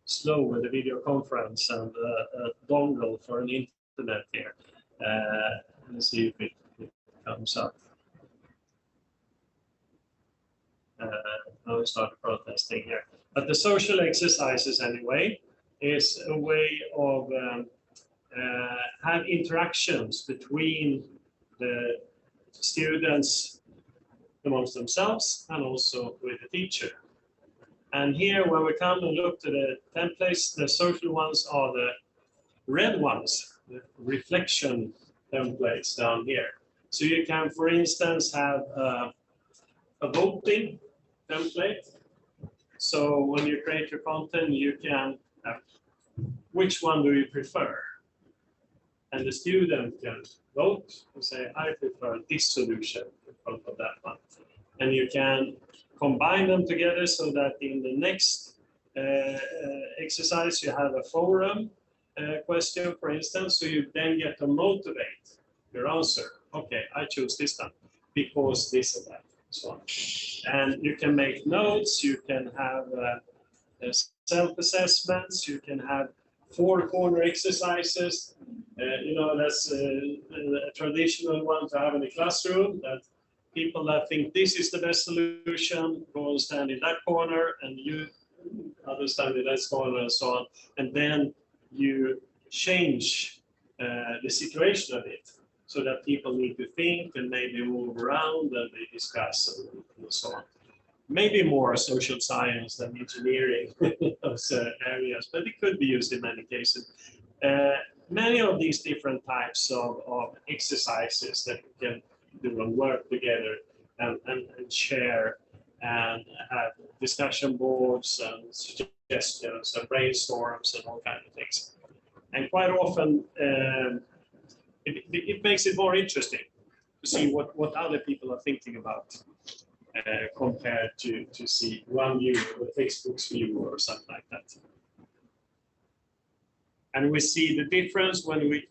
slow with the video conference and a dongle for an internet here. Let's see if it comes up. Now we start protesting here. But the social exercises, anyway, is a way of have interactions between the students amongst themselves and also with the teacher. And here, when we come and look to the templates, the social ones are the red ones, the reflection templates down here. So you can, for instance, have a voting template. So when you create your content, you can which one do you prefer? And the student can vote and say, I prefer this solution in front of that one. And you can combine them together so that in the next exercise, you have a forum question, for instance, so you then get to motivate your answer. Okay, I choose this one because this and that, so on. And you can make notes, you can have self-assessments, you can have 4-corner exercises. You know, that's a traditional one to have in the classroom, that people that think this is the best solution go and stand in that corner, and you understand in that corner, and so on. And then you change the situation of it, so that people need to think and maybe move around and they discuss and so on. Maybe more social science than engineering, those areas, but it could be used in many cases. Many of these different types of exercises that you can do and work together and share and have discussion boards and suggestions and brainstorms and all kinds of things. And quite often, it makes it more interesting to see what other people are thinking about compared to see one view or Facebook's view or something like that. And we see the difference when we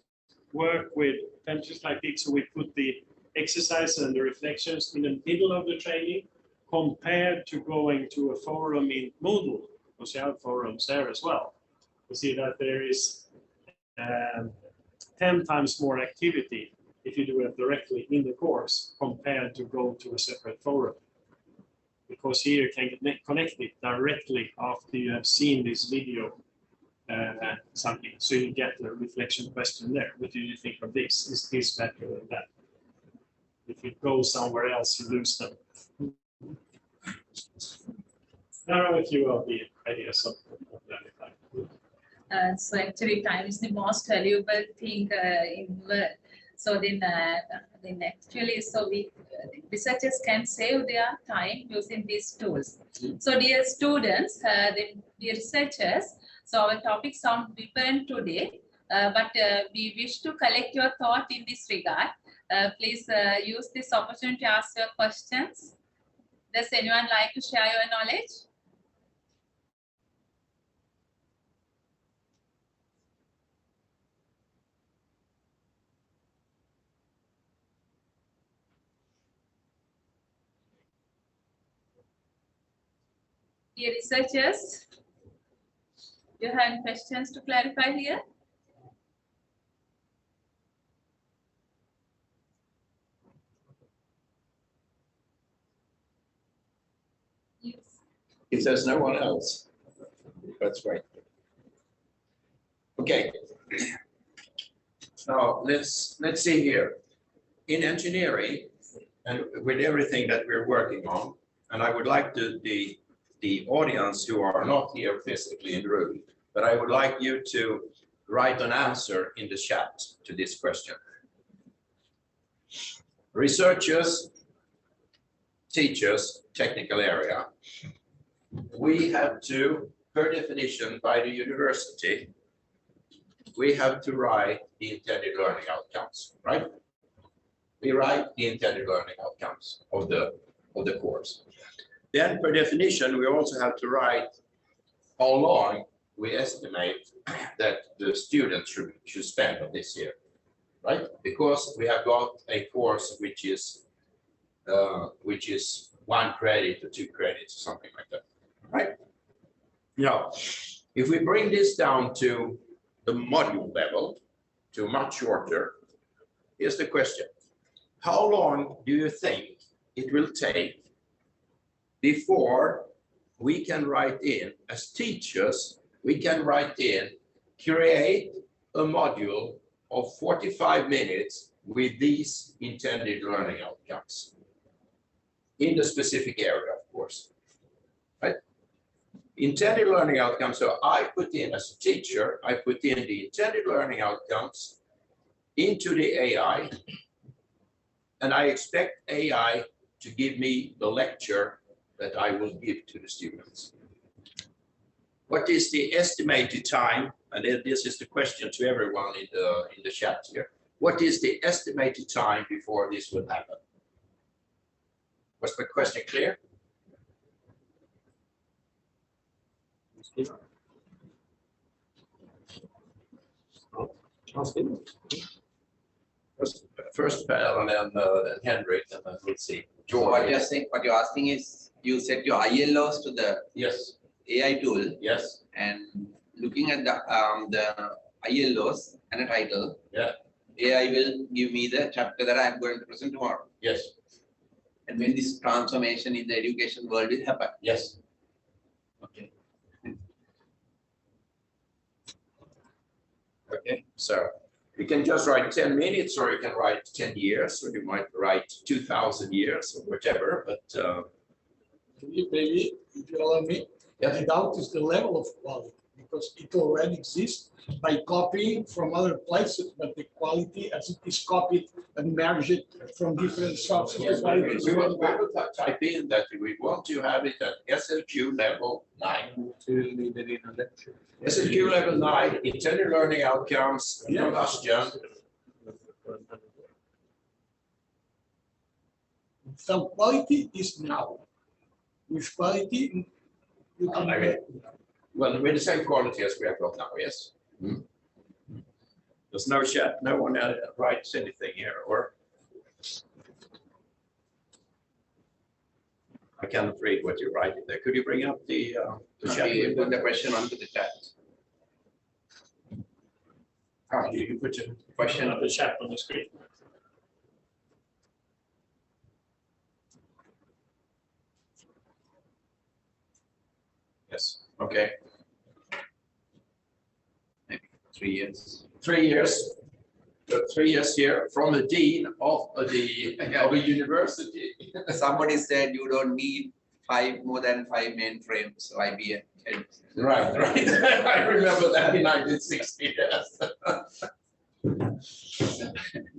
work with templates like this, so we put the exercise and the reflections in the middle of the training compared to going to a forum in Moodle, because you have forums there as well. We see that there is 10 times more activity if you do it directly in the course compared to go to a separate forum. Because here you can connect it directly after you have seen this video something. So you get a reflection question there. What do you think of this? Is this better than that? If you go somewhere else, you lose them. There are a few of the ideas of Learnify. So actually, time is the most valuable thing in work. So then actually, so researchers can save their time using these tools. So dear students, dear researchers, so our topic sounds different today, but we wish to collect your thought in this regard. Please use this opportunity to ask your questions. Does anyone like to share your knowledge? Dear researchers, do you have any questions to clarify here? Yes. If there's no one else, that's great. Okay. Now let's see here. In engineering, and with everything that we're working on, and I would like the audience who are not here physically in the room, but I would like you to write an answer in the chat to this question. Researchers, teachers, technical area, we have to, per definition by the university, we have to write the intended learning outcomes, right? We write the intended learning outcomes of the course. Then, per definition, we also have to write how long we estimate that the students should spend on this year, right? Because we have got a course which is 1 credit or 2 credits or something like that, right? Now, if we bring this down to the module level, to much shorter, here's the question. How long do you think it will take before we can write in, as teachers, we can write in, create a module of 45 minutes with these intended learning outcomes in the specific area, of course, right? Intended learning outcomes, so I put in, as a teacher, I put in the intended learning outcomes into the AI, and I expect AI to give me the lecture that I will give to the students. What is the estimated time? And this is the question to everyone in the chat here. What is the estimated time before this will happen? Was the question clear? First panel and then Henrik, and then we'll see. So what you're saying, what you're asking is, you set your ILOs to the Yes. AI tool, Yes. and looking at the ILOs and a title. Yeah. AI will give me the chapter that I'm going to present tomorrow. Yes. And when this transformation in the education world will happen. Yes. Okay. Okay. So you can just write 10 minutes, or you can write 10 years, or you might write 2,000 years, or whatever. But Maybe, if you allow me, the doubt is the level of quality, because it already exists by copying from other places, but the quality as it is copied and merged from different sources. yes, we will type in that we want to have it at SLQ level 9. SLQ level 9, intended learning outcomes, combustion. So quality is now. With quality, you can. I mean, well, with the same quality as we have got now, yes. There's no chat, no one writes anything here, or? I cannot read what you're writing there. Could you bring up the chat? We put the question onto the chat. You put your question of the chat on the screen. Yes, okay. Maybe 3 years. 3 years. 3 years here from the dean of a university. Somebody said you don't need more than 5 mainframes, so IBM. Right. I remember that in 1960. Yes.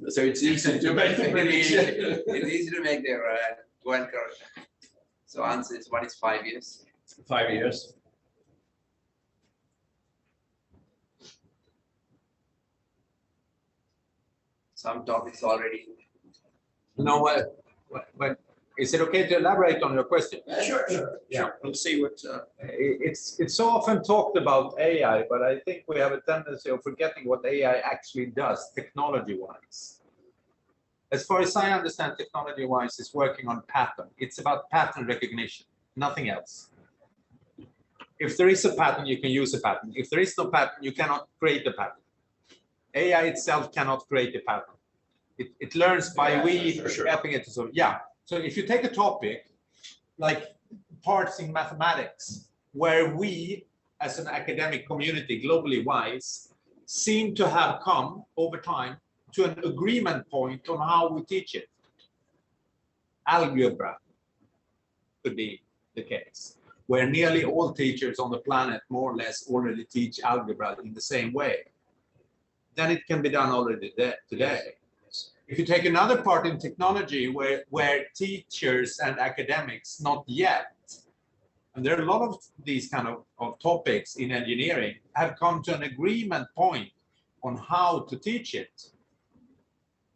So it's easy to make the prediction. It's easy to make the go and correct. So answer is, what is 5 years? 5 years. Some topics already. No, but is it okay to elaborate on your question? Sure. Yeah. We'll see what. It's so often talked about AI, but I think we have a tendency of forgetting what AI actually does technology-wise. As far as I understand, technology-wise, it's working on pattern. It's about pattern recognition, nothing else. If there is a pattern, you can use a pattern. If there is no pattern, you cannot create a pattern. AI itself cannot create a pattern. It learns by helping it to solve. Yeah. So if you take a topic like parts in mathematics, where we as an academic community, globally wise, seem to have come over time to an agreement point on how we teach it. Algebra could be the case, where nearly all teachers on the planet more or less already teach algebra in the same way. Then it can be done already today. If you take another part in technology where teachers and academics not yet, and there are a lot of these kind of topics in engineering, have come to an agreement point on how to teach it,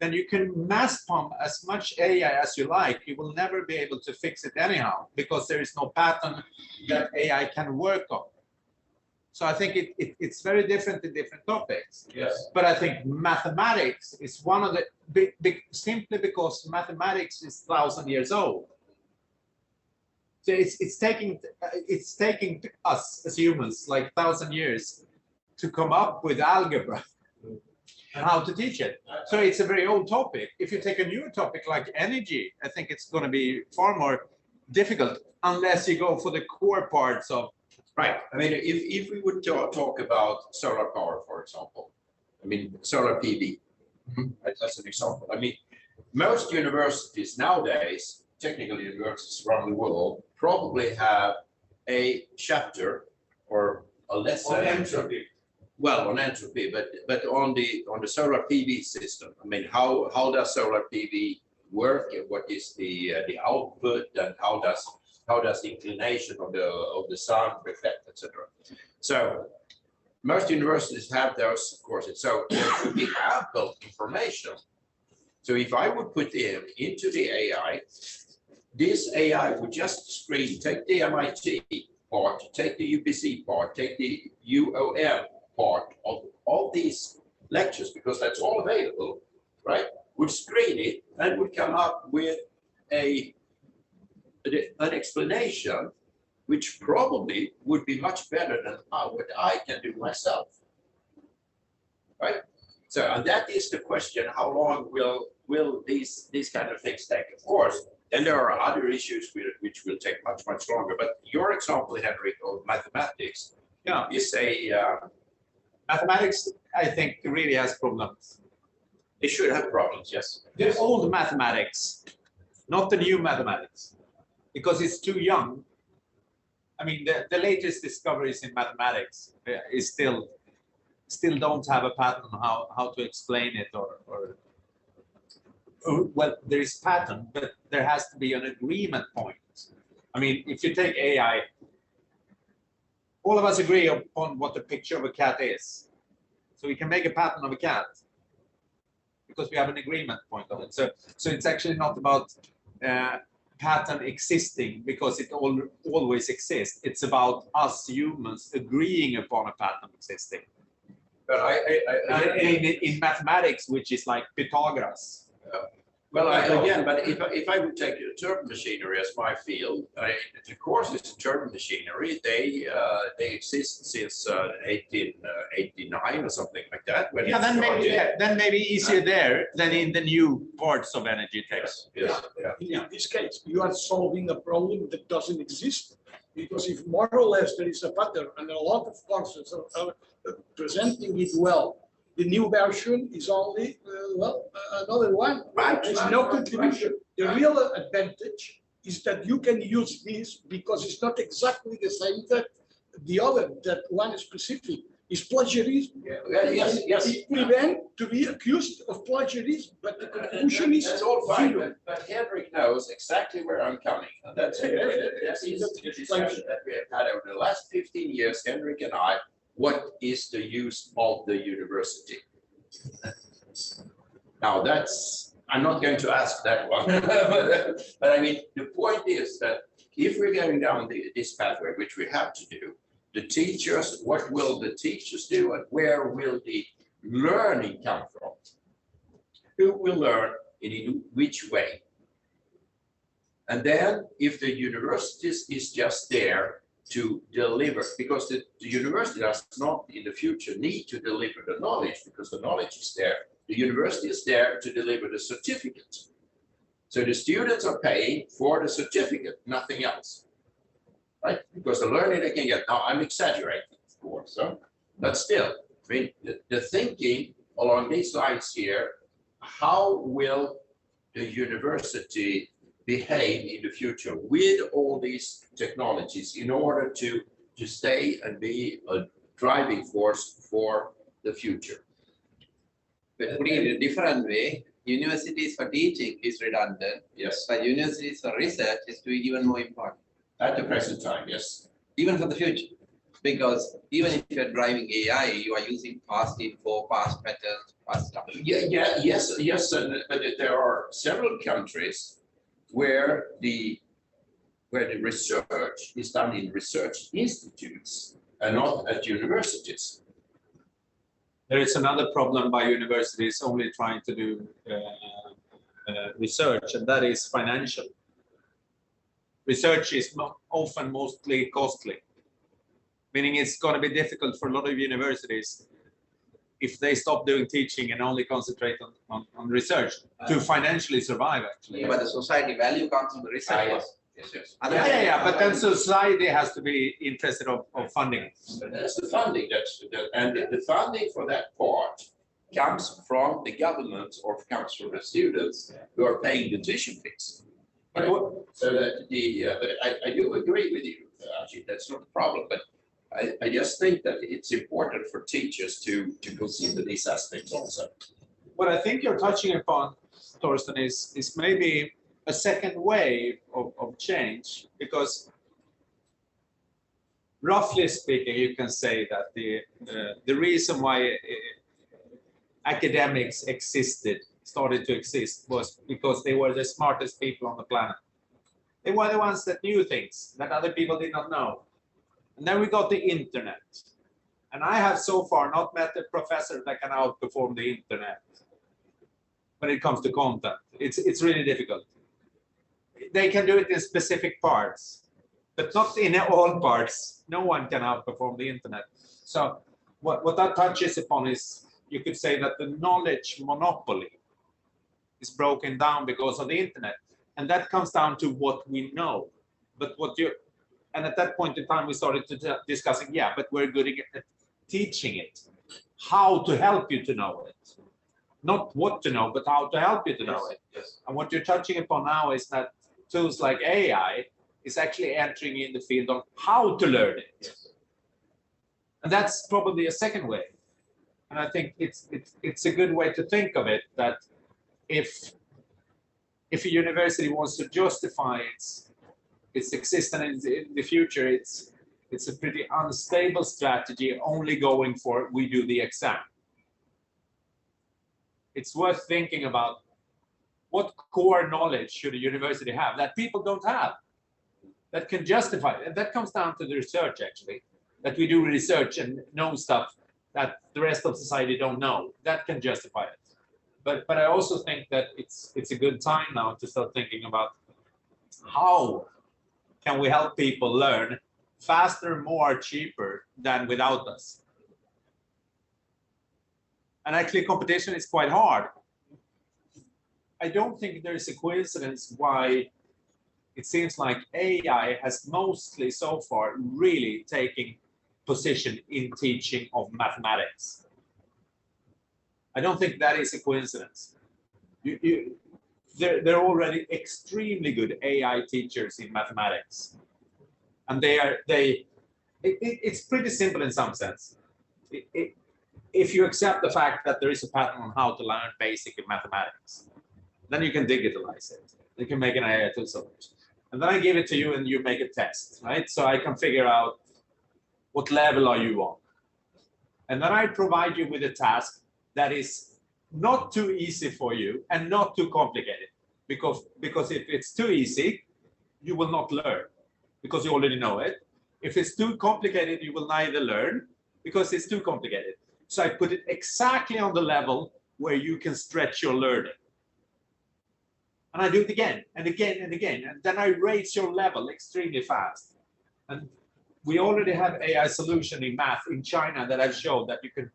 then you can mass pump as much AI as you like. You will never be able to fix it anyhow, because there is no pattern that AI can work on. So I think it's very different in different topics. Yes. But I think mathematics is one of the big simply because mathematics is 1,000 years old. So it's taking us as humans like 1,000 years to come up with algebra and how to teach it. So it's a very old topic. If you take a newer topic like energy, I think it's going to be far more difficult unless you go for the core parts of. Right. I mean, if we would talk about solar power, for example, I mean, solar PV, that's an example. I mean, most universities nowadays, technical universities around the world, probably have a chapter or a lesson. On entropy. Well, on entropy, but on the solar PV system. I mean, how does solar PV work, and what is the output, and how does how does the inclination of the sun reflect, etc. So most universities have those courses. So there should be ample information. So if I would put them into the AI, this AI would just screen, take the MIT part, take the UBC part, take the UOM part of all these lectures, because that's all available, right? Would screen it and would come up with an explanation which probably would be much better than what I can do myself, right? So, and that is the question: how long will these kind of things take? Of course, then there are other issues which will take much longer. But your example, Henrik, of mathematics, is a Mathematics, I think, really has problems. it should have problems, yes. The old mathematics, not the new mathematics, because it's too young. I mean, the latest discoveries in mathematics is still don't have a pattern how to explain it, or well, there is pattern, but there has to be an agreement point. I mean, if you take AI, all of us agree upon what the picture of a cat is. So we can make a pattern of a cat because we have an agreement point of it. So it's actually not about pattern existing because it always exists. It's about us humans agreeing upon a pattern existing. But in mathematics, which is like Pythagoras. Well, again, but if I would take turbine machinery as my field, the course is turbine machinery. They exist since 1889 or something like that. When then maybe easier there than in the new parts of energy text. Yes. In this case, you are solving a problem that doesn't exist, because if more or less there is a pattern and a lot of courses are presenting it well, the new version is only, another one. Right. There's no contribution. The real advantage is that you can use this because it's not exactly the same that the other, that one specific is plagiarism. Yes. It prevent to be accused of plagiarism, but the contribution is That's all fine, zero. but Henrik knows exactly where I'm coming. And that's the discussion that we have had over the last 15 years, Henrik and I. What is the use of the university? Now I'm not going to ask that one, but I mean, the point is that if we're going down this pathway, which we have to do, the teachers, what will the teachers do, and where will the learning come from? Who will learn in which way? And then if the universities is just there to deliver, because the university does not in the future need to deliver the knowledge, because the knowledge is there. The university is there to deliver the certificate. So the students are paying for the certificate, nothing else, right? Because the learning they can get. Now I'm exaggerating, of course, but still, I mean, the thinking along these lines here, how will the university behave in the future with all these technologies in order to stay and be a driving force for the future? But putting it in a different way, universities for teaching is redundant. Yes. But universities for research is to be even more important. At the present time, yes. Even for the future. Because even if you're driving AI, you are using past info, past patterns, past stuff. Yes, but there are several countries where the research is done in research institutes and not at universities. There is another problem by universities only trying to do research, and that is financial. Research is often mostly costly, meaning it's going to be difficult for a lot of universities if they stop doing teaching and only concentrate on research to financially survive, actually. Yeah, but the society value comes from the research. Yes. Yeah, but then society has to be interested of funding. But that's the funding, and the funding for that part comes from the government or comes from the students who are paying the tuition fees. Right? So that but I do agree with you, Ajit, that's not a problem, but I just think that it's important for teachers to consider these aspects also. What I think you're touching upon, Thorsten, is maybe a second way of of change, because roughly speaking, you can say that the reason why academics started to exist, was because they were the smartest people on the planet. They were the ones that knew things that other people did not know. And then we got the internet. And I have so far not met a professor that can outperform the internet when it comes to content. It's really difficult. They can do it in specific parts, but not in all parts. No one can outperform the internet. So what that touches upon is, you could say that the knowledge monopoly is broken down because of the internet. And that comes down to what we know. But and at that point in time, we started to discussing, yeah, but we're good at teaching it, how to help you to know it. Not what to know, but how to help you to know it. Yes. And what you're touching upon now is that tools like AI is actually entering in the field of how to learn it. Yes. And that's probably a second way. And I think it's a good way to think of it, that if a university wants to justify its existence in the future, it's a pretty unstable strategy, only going for we do the exam. It's worth thinking about what core knowledge should a university have that people don't have, that can justify it. And that comes down to the research, actually, that we do research and know stuff that the rest of society don't know. That can justify it. But I also think that it's a good time now to start thinking about how can we help people learn faster, more, cheaper than without us. And actually, competition is quite hard. I don't think there's a coincidence why it seems like AI has mostly so far really taken position in teaching of mathematics. I don't think that is a coincidence. They're already extremely good AI teachers in mathematics, and it's pretty simple in some sense. If you accept the fact that there is a pattern on how to learn basic mathematics, then you can digitalize it. You can make an AI tool solution, and then I give it to you, and you make a test, right? So I can figure out what level are you on, and then I provide you with a task that is not too easy for you and not too complicated, because if it's too easy, you will not learn because you already know it. If it's too complicated, you will neither learn because it's too complicated. So I put it exactly on the level where you can stretch your learning. And I do it again and again and again, and then I raise your level extremely fast. And we already have AI solution in math in China that I've shown that you can,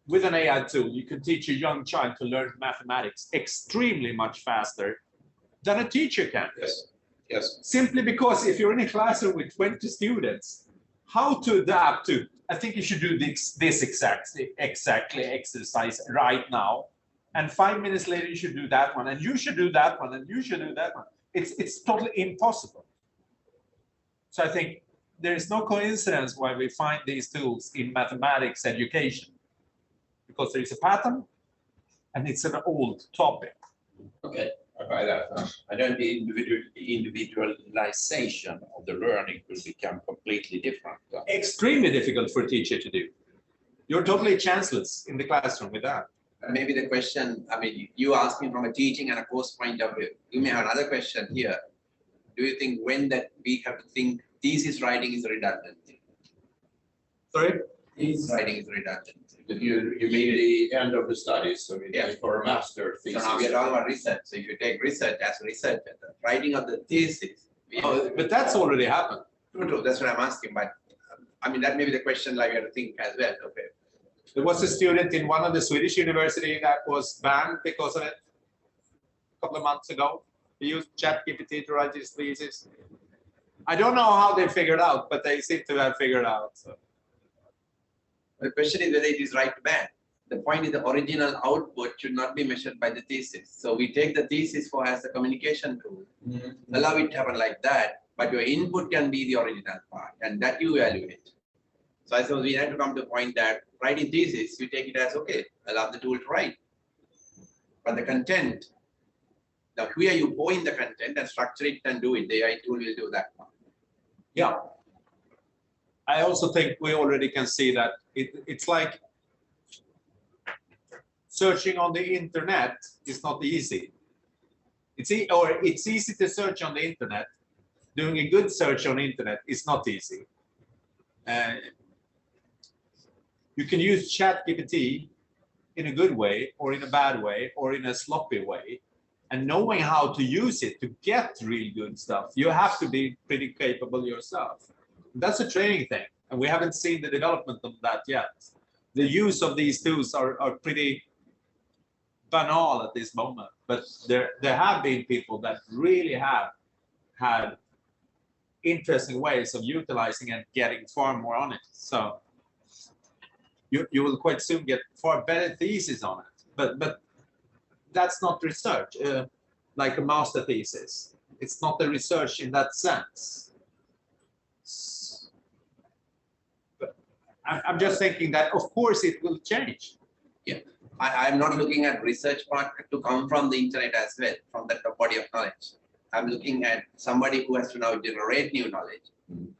with an AI tool, you can teach a young child to learn mathematics extremely much faster than a teacher can. Yes. Yes. Simply because if you're in a classroom with 20 students, how to adapt to, I think you should do this exactly exercise right now. And 5 minutes later, you should do that one, and you should do that one, and you should do that one. It's totally impossible. So I think there is no coincidence why we find these tools in mathematics education, because there is a pattern and it's an old topic. Okay, I buy that. And then the individualization of the learning will become completely different. Extremely difficult for a teacher to do. You're totally chanceless in the classroom with that. Maybe the question, I mean, you asked me from a teaching and a course point of view. You may have another question here. Do you think when that we have to think thesis writing is redundant? Sorry? Thesis writing is redundant. If you mean the end of the studies, so Yeah. for a master thesis. So now we are talking about research. So if you take research as research, the writing of the thesis. But that's already happened. True, that's what I'm asking. But I mean, that may be the question like we have to think as well. Okay. There was a student in one of the Swedish universities that was banned because of it a couple of months ago. He used ChatGPT to write his thesis. I don't know how they figured out, but they seem to have figured out. So. The question is whether it is right to ban. The point is the original output should not be measured by the thesis. So we take the thesis for as a communication tool, allow it to happen like that, but your input can be the original part, and that you evaluate. So I suppose we have to come to the point that writing thesis, you take it as, okay, allow the tool to write. But the content Now here you pour in the content and structure it and do it. The AI tool will do that part. Yeah. I also think we already can see that it's like searching on the internet is not easy. It's easy to search on the internet. Doing a good search on the internet is not easy. You can use ChatGPT in a good way, or in a bad way, or in a sloppy way. And knowing how to use it to get really good stuff, you have to be pretty capable yourself. That's a training thing, and we haven't seen the development of that yet. The use of these tools are pretty banal at this moment, but there have been people that really have had interesting ways of utilizing and getting far more on it. So you will quite soon get far better thesis on it, but that's not research like a master thesis. It's not the research in that sense. But I'm just thinking that of course it will change. Yeah, I'm not looking at research part to come from the internet as well, from that body of knowledge. I'm looking at somebody who has to now generate new knowledge,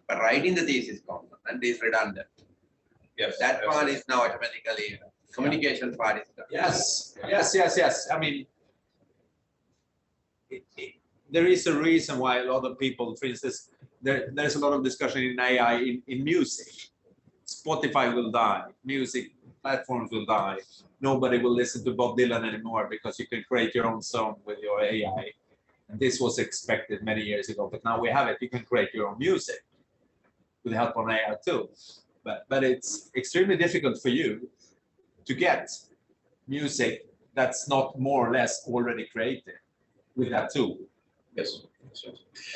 but writing the thesis component is redundant. Yes, that part is now automatically communication part is done. Yes. I mean, there is a reason why a lot of people, for instance, there's a lot of discussion in AI in music. Spotify will die, music platforms will die. Nobody will listen to Bob Dylan anymore because you can create your own song with your AI. And this was expected many years ago, but now we have it. You can create your own music with the help of AI too. But it's extremely difficult for you to get music that's not more or less already created with that tool. Yes.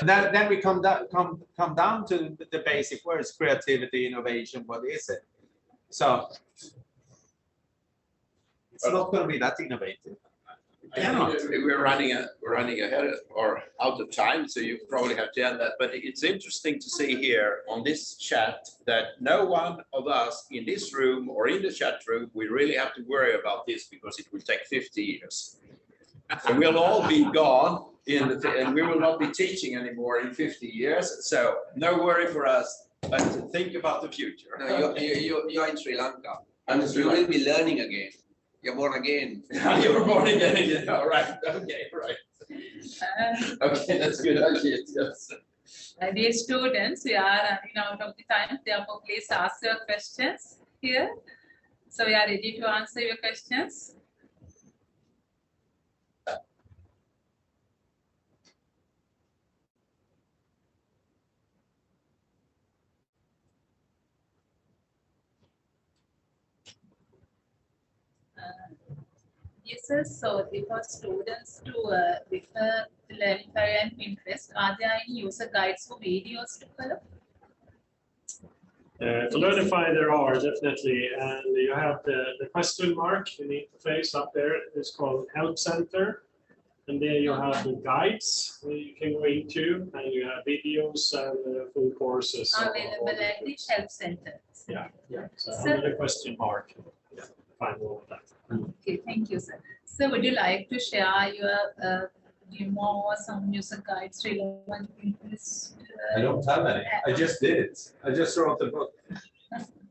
And then we come down to the basic words: creativity, innovation. What is it? So it's not going to be that innovative. We're running ahead or out of time, so you probably have to end that. But it's interesting to see here on this chat that no one of us in this room or in the chat room, we really have to worry about this because it will take 50 years. And we'll all be gone and we will not be teaching anymore in 50 years. So no worry for us, but think about the future. No, you're in Sri Lanka. And you will be learning again. You're born again. You were born again. All right. Okay. Right. Okay, that's good. Okay. Yes. Dear students, we are running out of the time. Therefore, please ask your questions here. So we are ready to answer your questions. Yes, sir. So for students to refer to Learnify and Pinterest, are there any user guides for videos to follow? For Learnify, there are definitely, and you have the question mark in the interface up there. It's called Help Center, and there you have the guides that you can go into, and you have videos and full courses. Available at the Help Center. Yeah. So under the question mark, find all of that. Okay, thank you, sir. So would you like to share your demo or some user guides relevant to this? I don't have any. I just did it. I just wrote the book.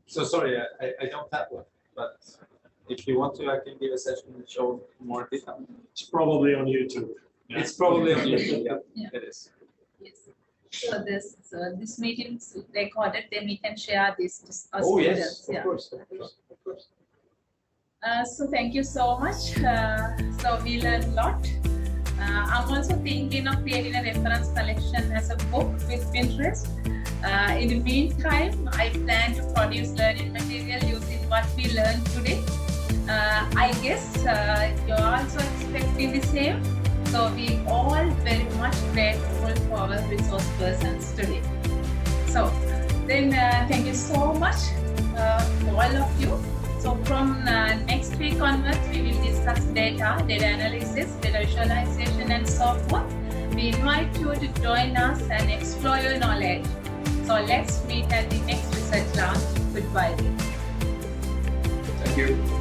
So sorry, I don't have one. But if you want to, I can give a session and show more detail. It's probably on YouTube. Yeah. It's probably on YouTube. Yeah, it is. Yes. So this meeting is recorded. Then we can share this to our Oh students. yes, of course, of course. So thank you so much. So we learned a lot. I'm also thinking of creating a reference collection as a book with Pinterest. In the meantime, I plan to produce learning material using what we learned today. I guess you're also expecting the same. So we all very much grateful for our resource persons today. So then thank you so much to all of you. So from next week onwards, we will discuss data analysis, data visualization, and so forth. We invite you to join us and explore your knowledge. So let's meet at the next research lounge. Goodbye. Thank you.